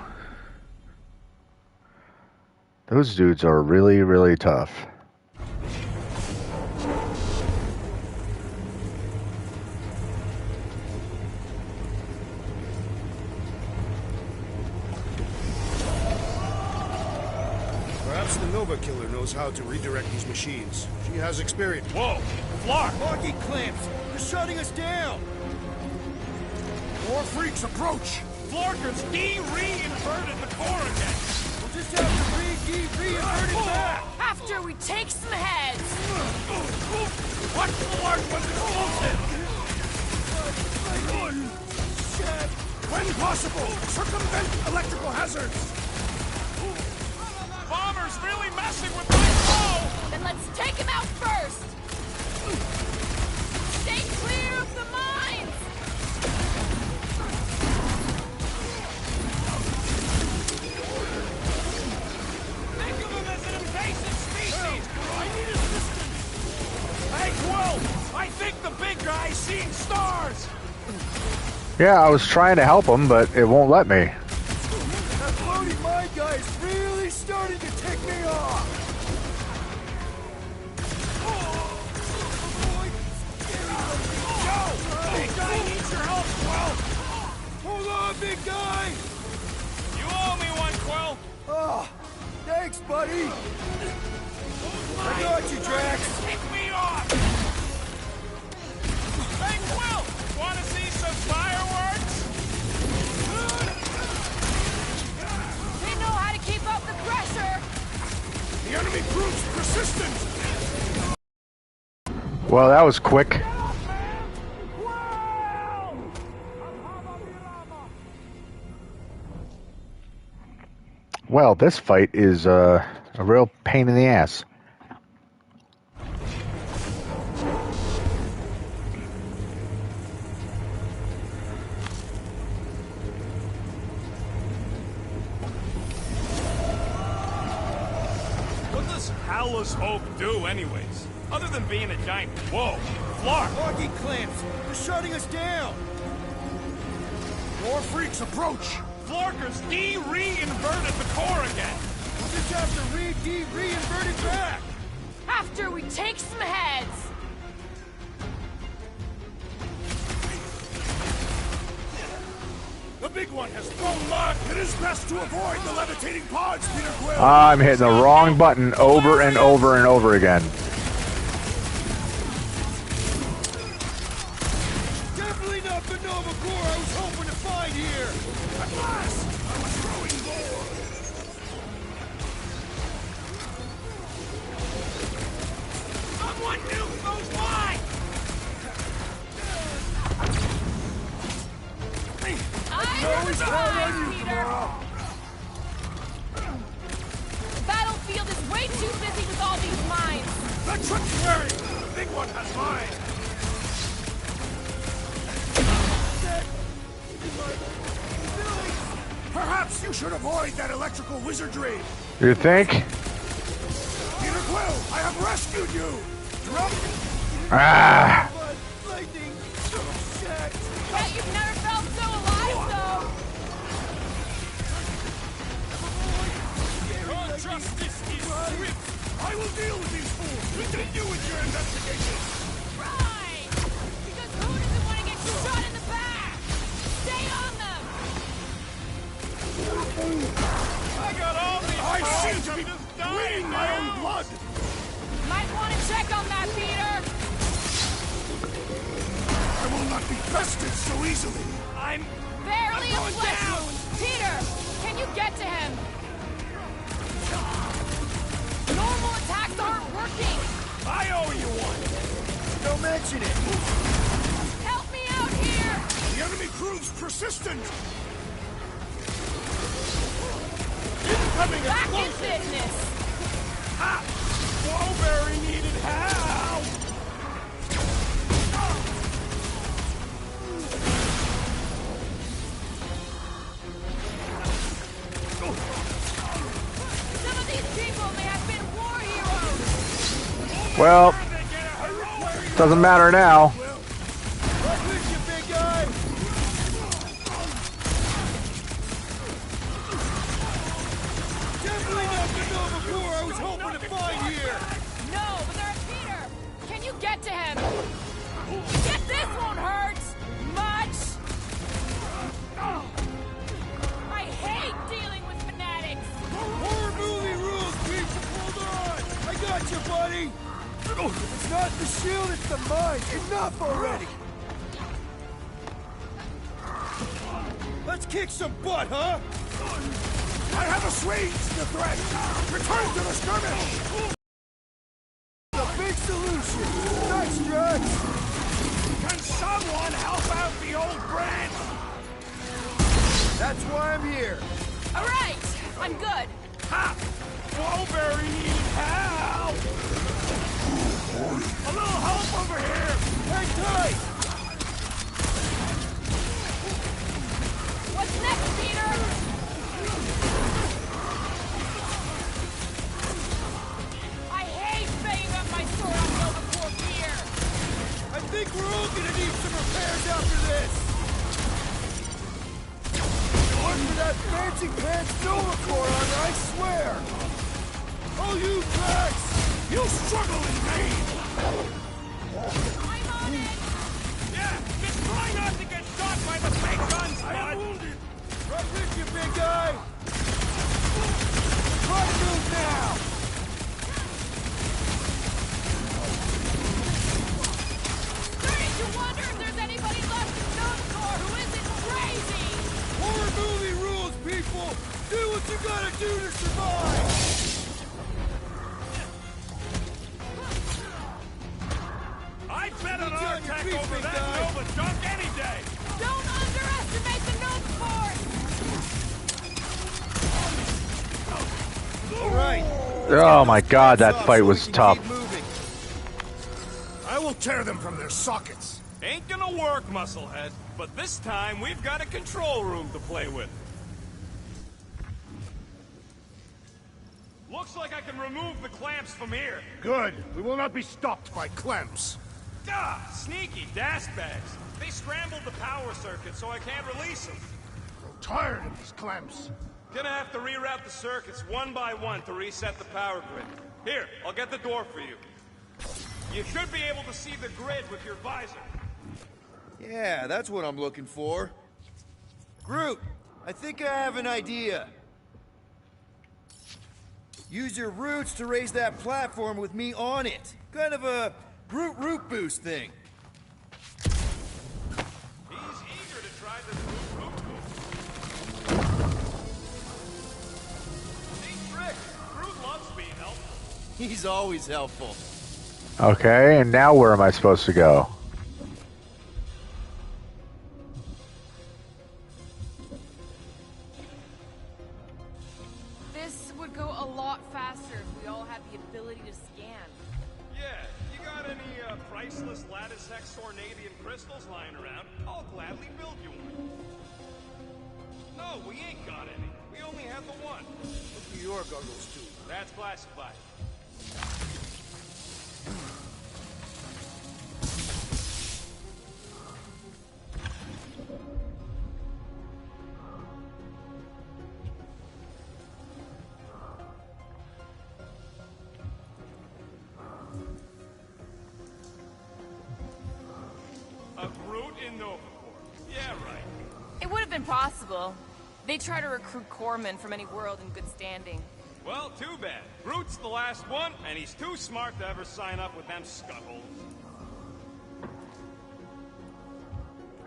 Those dudes are really, really tough. Perhaps the Nova Killer knows how to redirect these machines. She has experience. Whoa! Flark! Locking clamps! They're shutting us down! More freaks approach! Flarkers de-reinverted the core again. We'll just have to reinvert it back! After we take some heads! What Flark was explosive? When possible, circumvent electrical hazards! Bomber's really messing with my flow! Then let's take him out first! Stay clear of the mines! Think of him as an invasive species! I need assistance! Hey, Quill! I think the big guy's seeing stars! Yeah, I was trying to help him, but it won't let me. That floating mine guy is really starting to tick me off! Yo! Big guy needs your help, Quill! Hold on, big guy! You owe me one, Quill! Oh, thanks, buddy! I got you, Drax! Kick me off! Hey, Quill! Want to see some fireworks? They know how to keep up the pressure! The enemy proves persistent! Well, that was quick. Well, this fight is a real pain in the ass. What does Howler's Hope do, anyways? Other than being a giant... Whoa! Flark! Locking clamps! They're shutting us down! More freaks approach! Flarkers de-reinverted the core again! We'll just have to reinvert it back! After we take some heads! big one has thrown Mark. It is best to avoid the levitating pods, Peter Quill. I'm hitting the wrong button over and over and over again. Definitely not the Nova Corps I was hoping to find here. At last, I was growing bored. Someone new goes by! Always hard on you, Peter. The battlefield is way too busy with all these mines. The trick's wearing. The big one has mine. Perhaps you should avoid that electrical wizardry. You think? Peter Quill, I have rescued you. Ah! Lightning. Bet you've never felt so alive, though. Your justice is swift. I will deal with these fools. Continue with your investigation. Right. Because who doesn't want to get shot in the back? Stay on them. I got all these I seem problems, to be I'm just dying bleeding my now. own blood. Might want to check on that, Peter. I will not be bested so easily. I'm Barely a going flesh down. wound. Peter, can you get to him? Normal attacks aren't working. I owe you one. Don't mention it. Help me out here. The enemy proves persistent. Incoming Back in explosive. business. Ha! Wowberry needed help. Some of these people may have been war heroes. Well, doesn't matter now. Right with you, big guy. Definitely not the Nova Corps I was hoping to find here. No, but they're Peter. Can you get to him? Get this won't hurt much. I hate dealing with fanatics. Horror movie rules, people. Hold on. I got you, buddy. It's not the shield, it's the mine. Enough already. Let's kick some butt, huh? I have assuaged the threat. Return to the skirmish. The big solution. Nice, Drax. Can someone help out the old Brent? That's why I'm here. All right, I'm good. Ha! Wowberry needed help. A little help over here. Hang tight. What's next, Peter? I hate banging up my sword on Nova Corps gear. I think we're all gonna need some repairs after this. Look for that fancy pants Nova Corps on, I swear. Oh, you Drax! You struggle in vain. I'm on it. Yeah, just try not to get shot by the big guns, bud. Right with you, big guy. Try to move now. Starting to wonder if there's anybody left in Nova Corps who isn't crazy. Horror movie rules, people. Do what you gotta do to survive. I bet on our your tech feet, over big that guy. Nova junk any day. Don't underestimate the Nova Corps. All right. Oh my god, that fight was tough. I will tear them from their sockets. Ain't gonna work, Musclehead. But this time, we've got a control room to play with. Looks like I can remove the clamps from here. Good. We will not be stopped by clamps. Gah! Sneaky dastbags. They scrambled the power circuit, so I can't release them. I'm tired of these clamps. Gonna have to reroute the circuits one by one to reset the power grid. Here, I'll get the door for you. You should be able to see the grid with your visor. Yeah, that's what I'm looking for. Groot, I think I have an idea. Use your roots to raise that platform with me on it. Kind of a Groot root boost thing. He's eager to try this root boost. Neat trick. Groot loves being helpful. He's always helpful. Okay, and now where am I supposed to go? This would go a lot faster if we all had the ability to scan. Yeah, you got any priceless lattice hex ornadium crystals lying around? I'll gladly build you one. No, we ain't got any. We only have the one. Look at your goggles, too. That's classified. A Groot in Nova Corps. Yeah, right. It would have been possible. They try to recruit corpsmen from any world in good standing. Well, too bad. Groot's the last one, and he's too smart to ever sign up with them scuttles.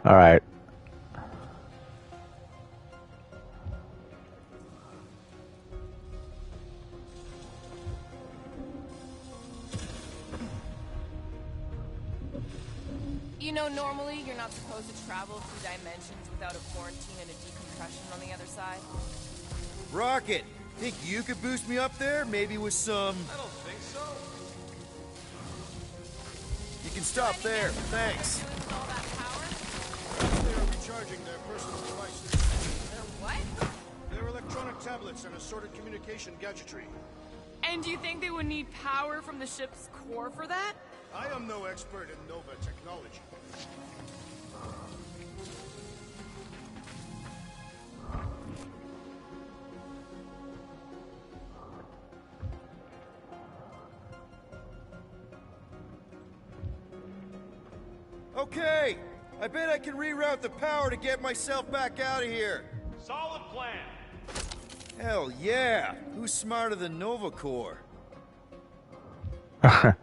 Alright. You know, normally you're not supposed to travel through dimensions without a quarantine and a decompression on the other side. Rocket, think you could boost me up there? Maybe with some... I don't think so. You can stop there. Thanks. They are recharging their personal devices. Their what? Their electronic tablets and assorted communication gadgetry. And do you think they would need power from the ship's core for that? I am no expert in Nova technology. Okay, I bet I can reroute the power to get myself back out of here. Solid plan. Hell yeah! Who's smarter than Nova Corps? Did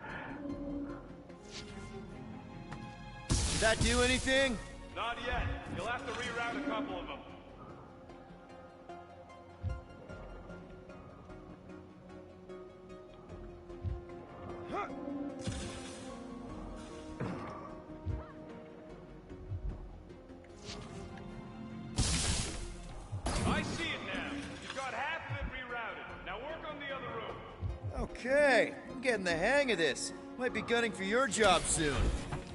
that do anything? Not yet. You'll have to reroute a couple of them. I see it now. You've got half of it rerouted. Now work on the other room. Okay, I'm getting the hang of this. Might be gunning for your job soon.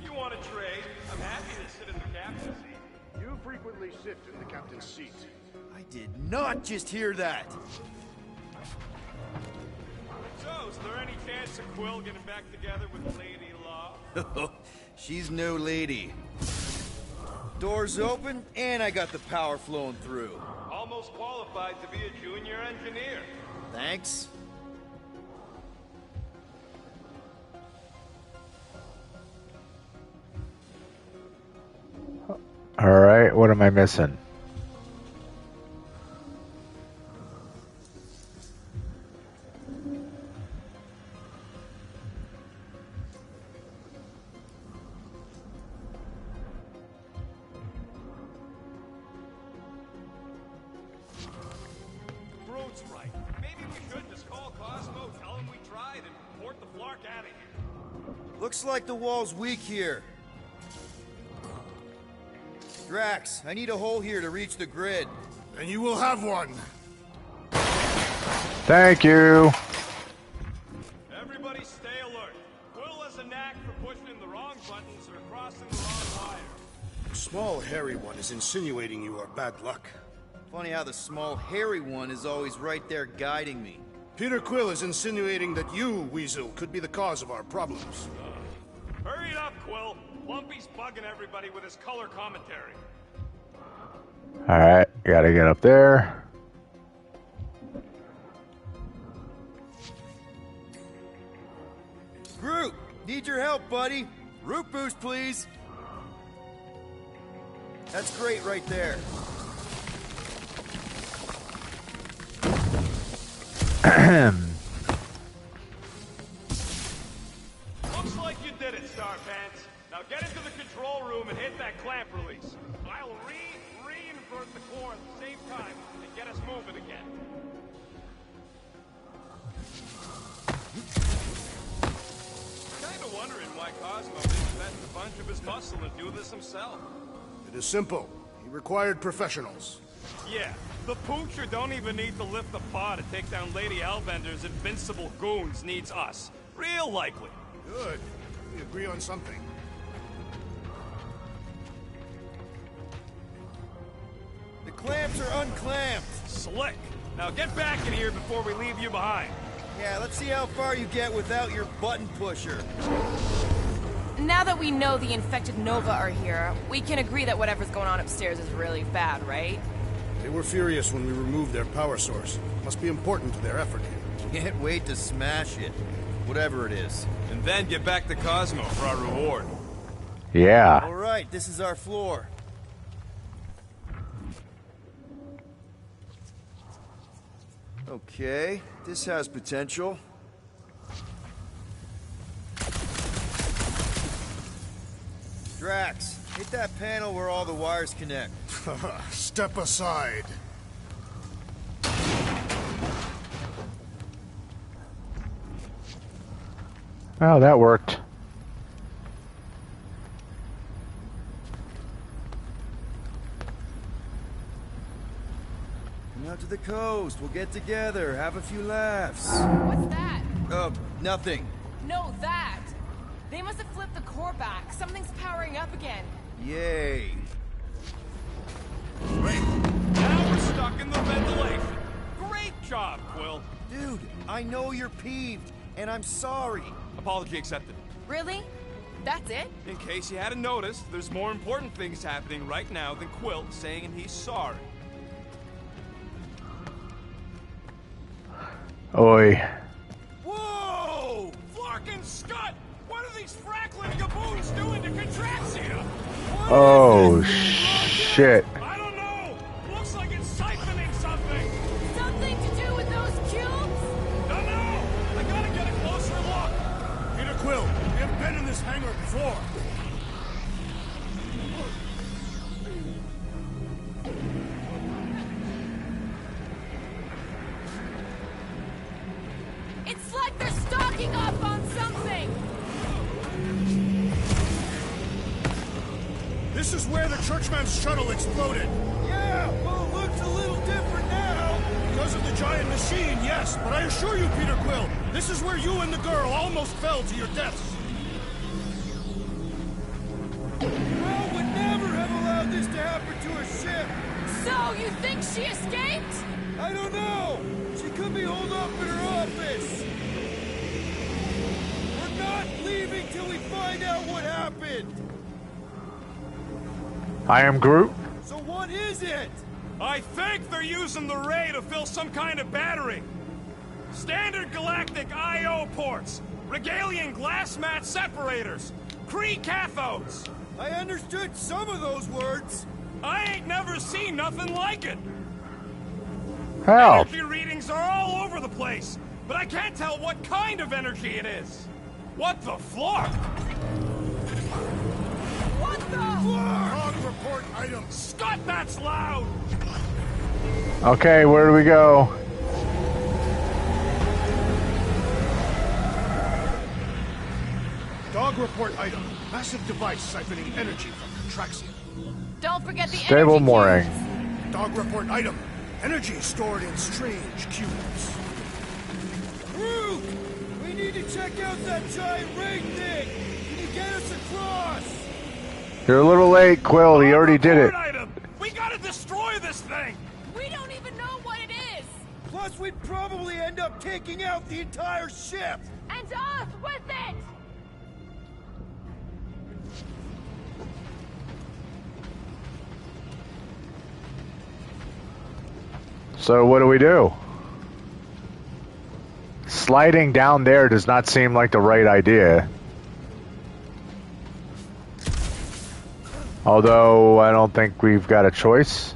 You want to trade? I'm happy to sit in the captain's seat. You frequently sit in the captain's seat. I did not just hear that. So, is there any chance of Quill getting back together with Lady Law? She's no lady. Doors open, and I got the power flowing through. Almost qualified to be a junior engineer. Thanks. Alright, what am I missing? Groot's right. Maybe we should just call Cosmo, tell him we tried, and port the Flark out of here. Looks like the wall's weak here. Drax, I need a hole here to reach the grid. And you will have one. Thank you. Everybody stay alert. Quill has a knack for pushing the wrong buttons or crossing the wrong wire. The small, hairy one is insinuating you are bad luck. Funny how the small, hairy one is always right there guiding me. Peter Quill is insinuating that you, Weasel, could be the cause of our problems. Hurry it up, Quill. Lumpy's bugging everybody with his color commentary. Alright, gotta get up there. Groot, need your help, buddy. Root boost, please. That's great right there. Looks like you did it, Starpants. Now get into the control room and hit that clamp release. I'll re-invert the core at the same time and get us moving again. Kinda wondering why Cosmo didn't invest a bunch of his muscle and do this himself. It is simple. He required professionals. Yeah, the poocher don't even need to lift the paw to take down Lady Hellbender's invincible goons needs us. Real likely. Good. We agree on something. The clamps are unclamped. Slick. Now get back in here before we leave you behind. Yeah, let's see how far you get without your button pusher. Now that we know the infected Nova are here, we can agree that whatever's going on upstairs is really bad, right? They were furious when we removed their power source. Must be important to their effort here. Can't wait to smash it. Whatever it is. And then get back to Cosmo for our reward. Yeah. All right, this is our floor. Okay, this has potential. Drax, hit that panel where all the wires connect. Step aside. Oh, that worked. Come out to the coast. We'll get together, have a few laughs. What's that? Nothing. No, that! They must have flipped the core back. Something's powering up again. Yay. Great. Now we're stuck in the ventilation. Great job, Quill. Dude, I know you're peeved, and I'm sorry. Apology accepted. Really? That's it? In case you hadn't noticed, there's more important things happening right now than Quill saying he's sorry. Oi. Whoa! Flarkin' Scott! What are these frackling gaboons doing to Contraxia? Oh, shit. I don't know! Looks like it's siphoning something! Something to do with those cubes? Don't know! I gotta get a closer look! Peter Quill, we have been in this hangar before. It's like they're stocking up on something! This is where the Churchman's shuttle exploded. Yeah, well, it looks a little different now. Because of the giant machine, yes. But I assure you, Peter Quill, this is where you and the girl almost fell to your deaths. Well, would never have allowed this to happen to a ship. So, you think she escaped? I don't know. She could be holed up in her office. We're not leaving till we find out what happened. I am Groot. So what is it? I think they're using the ray to fill some kind of battery. Standard galactic I.O. ports, Regalian glass mat separators, Kree cathodes. I understood some of those words. I ain't never seen nothing like it. Hell. Energy readings are all over the place, but I can't tell what kind of energy it is. What the floor? What the? Log report item. Scott, that's loud! Okay, where do we go? Dog report item. Massive device siphoning energy from Contraxia. Don't forget the Stable energy mooring. cubes. Dog report item. Energy stored in strange cubes. Rook! We need to check out that giant ray thing! Can you get us across? You're a little late, Quill. He already did it. Item. We gotta destroy this thing! We don't even know what it is! Plus, we'd probably end up taking out the entire ship! And us with it! So what do we do? Sliding down there does not seem like the right idea. Although, I don't think we've got a choice.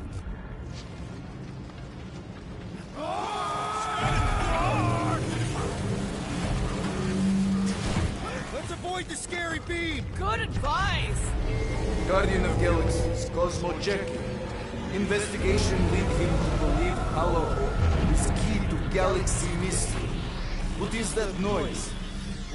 Guardian of Galaxies, Cosmo Jackie. Investigation lead him to believe Hollow is key to galaxy mystery. What is that noise?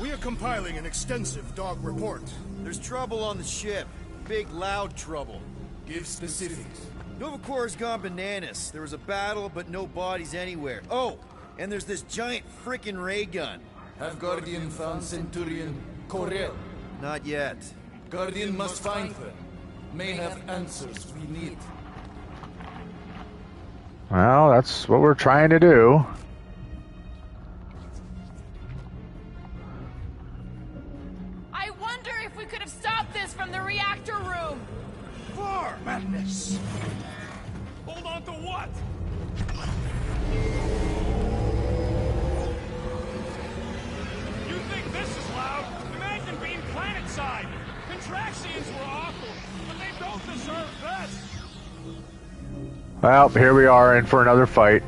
We are compiling an extensive dog report. There's trouble on the ship. Big, loud trouble. Give specifics. Nova Corps gone bananas. There was a battle, but no bodies anywhere. Oh, and there's this giant frickin' ray gun. Have Guardian found Centurion Corel? Not yet. Guardian must find her. May have answers we need. Well, that's what we're trying to do. I wonder if we could have stopped this from the reactor room. Far madness. Hold on to what? You think this is loud? Imagine being planet-side. Contractions were awful, but they don't deserve this. Well, here we are in for another fight.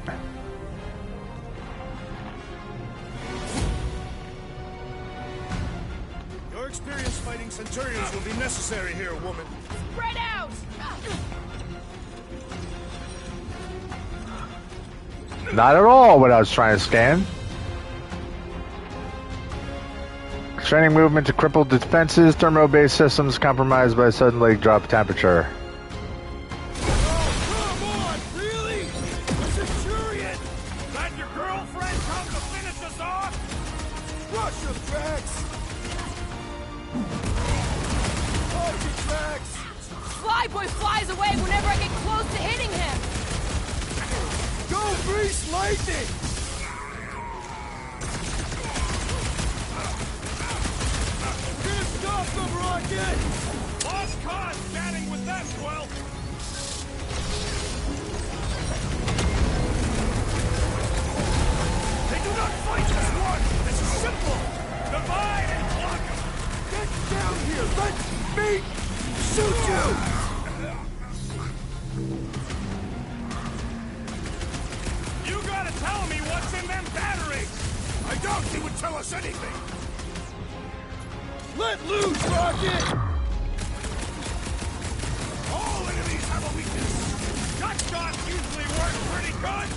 Your experience fighting Centurions will be necessary here, woman. Spread out! Not at all what I was trying to scan. Straining movement to crippled defenses, thermo-based systems compromised by sudden leg drop temperature. Flyboy flies away whenever I get close to hitting him! Go Grease Lightning! Can't stop them, Rocket! Lost cause chatting with them, Quill! They do not fight as one! It's simple! Divide and block them! Get down here! Let me shoot you! You gotta tell me what's in them batteries! I doubt he would tell us anything! Let loose, Rocket! All enemies have a weakness! Gut shots usually work pretty good!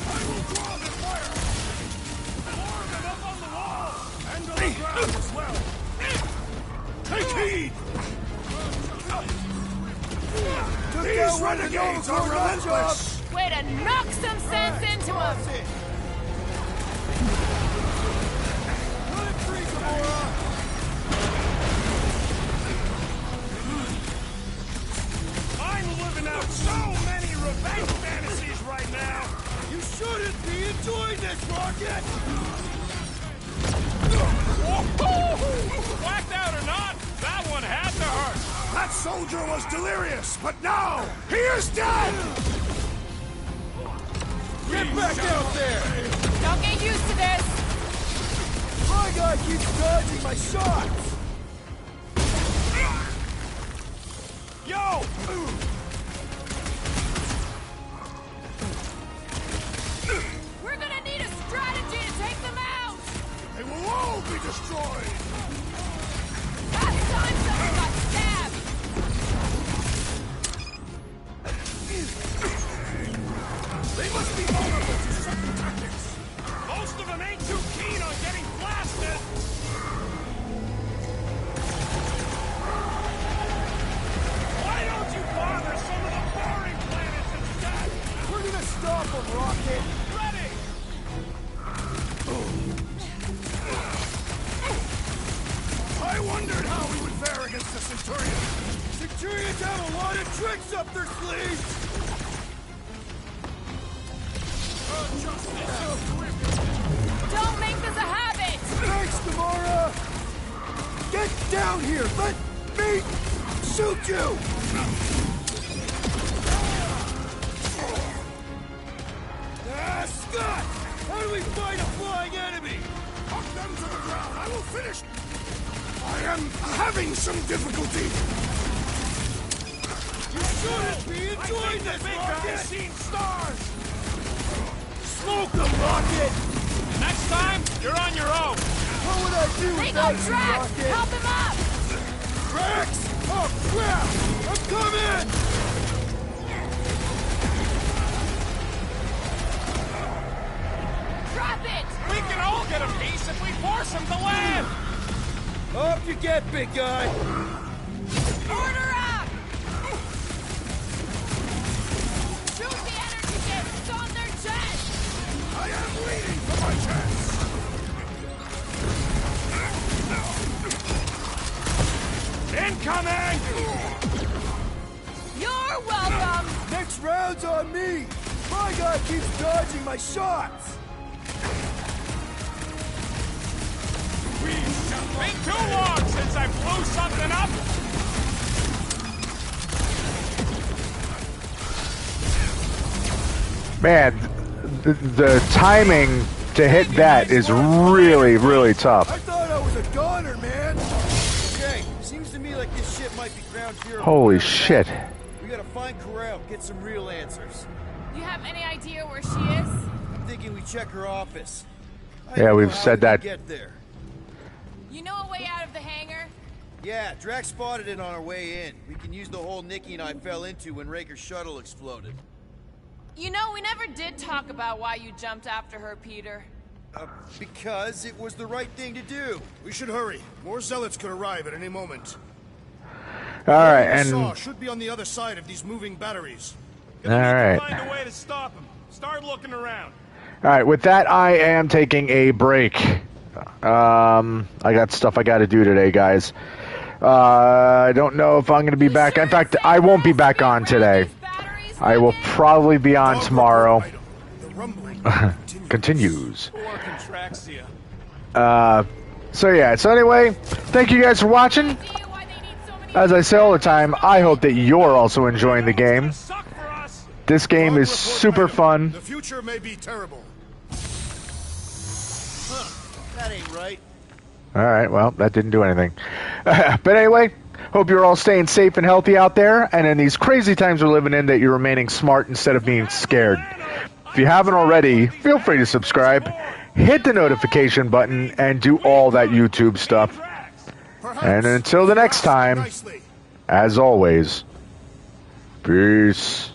I will draw the fire! More of them up on the wall! And on the ground as well! Take heed! These renegades are relentless! Way to knock some sense into him! I'm living out so many revenge fantasies right now! You shouldn't be enjoying this, Rocket! Whacked out or not, that one had to hurt! That soldier was delirious, but now, he is dead! Get back out there! Don't get used to this! My guy keeps dodging my shots! Yo! We're gonna need a strategy to take them out! They will all be destroyed! Last time someone got stabbed! They must be vulnerable to certain tactics! Most of them ain't too keen on getting blasted! Why don't you bother some of the boring planets instead? We're gonna stop them, Rocket! Ready! I wondered how we would fare against the Centurion! Centurions have a lot of tricks up their sleeves! Don't make this a habit! Thanks, Gamora! Get down here! Let me shoot you! Ah, Scott! How do we fight a flying enemy? Knock them to the ground! I will finish! I am having some difficulty! You shouldn't be enjoying this, Big Rocket! guy's seen stars! Smoke them, Rocket! Next time, you're on your own. What would I do Hey, without go you, Drax! Rocket? Help him up! Drax! Oh, crap! I'm coming! Drop it! We can all get a piece if we force him to land. Up you get, big guy! Order up! Shoot the energy discs on their chest! I am bleeding from my chest! Incoming! You're welcome! Next round's on me! My guy keeps dodging my shots! Been too long since I blew something up. Man, the timing to hit that is really, really tough. I thought I was a goner, man! Okay, seems to me like this ship might be ground zero. Holy shit. We gotta find Corral, get some real answers. You have any idea where she is? I'm thinking we check her office. Yeah, we've said that. Get there. You know a way out of the hangar? Yeah, Drax spotted it on our way in. We can use the hole Nikki and I fell into when Raker's shuttle exploded. You know, we never did talk about why you jumped after her, Peter. Because it was the right thing to do. We should hurry. More zealots could arrive at any moment. All right, What we and saw should be on the other side of these moving batteries. all right. Find a way to stop him. Start looking around. All right, with that, I am taking a break. I got stuff I got to do today, guys. I don't know if I'm going to be back. In fact, I won't be back on today. I will probably be on tomorrow. Continues. Or contraxia. So yeah, so anyway, thank you guys for watching. As I say all the time, I hope that you're also enjoying the game. This game is super fun. The future may be terrible. That ain't right. Alright, well, that didn't do anything. But anyway, hope you're all staying safe and healthy out there, and in these crazy times we're living in, that you're remaining smart instead of being scared. If you haven't already, feel free to subscribe, hit the notification button, and do all that YouTube stuff. And until the next time, as always, peace.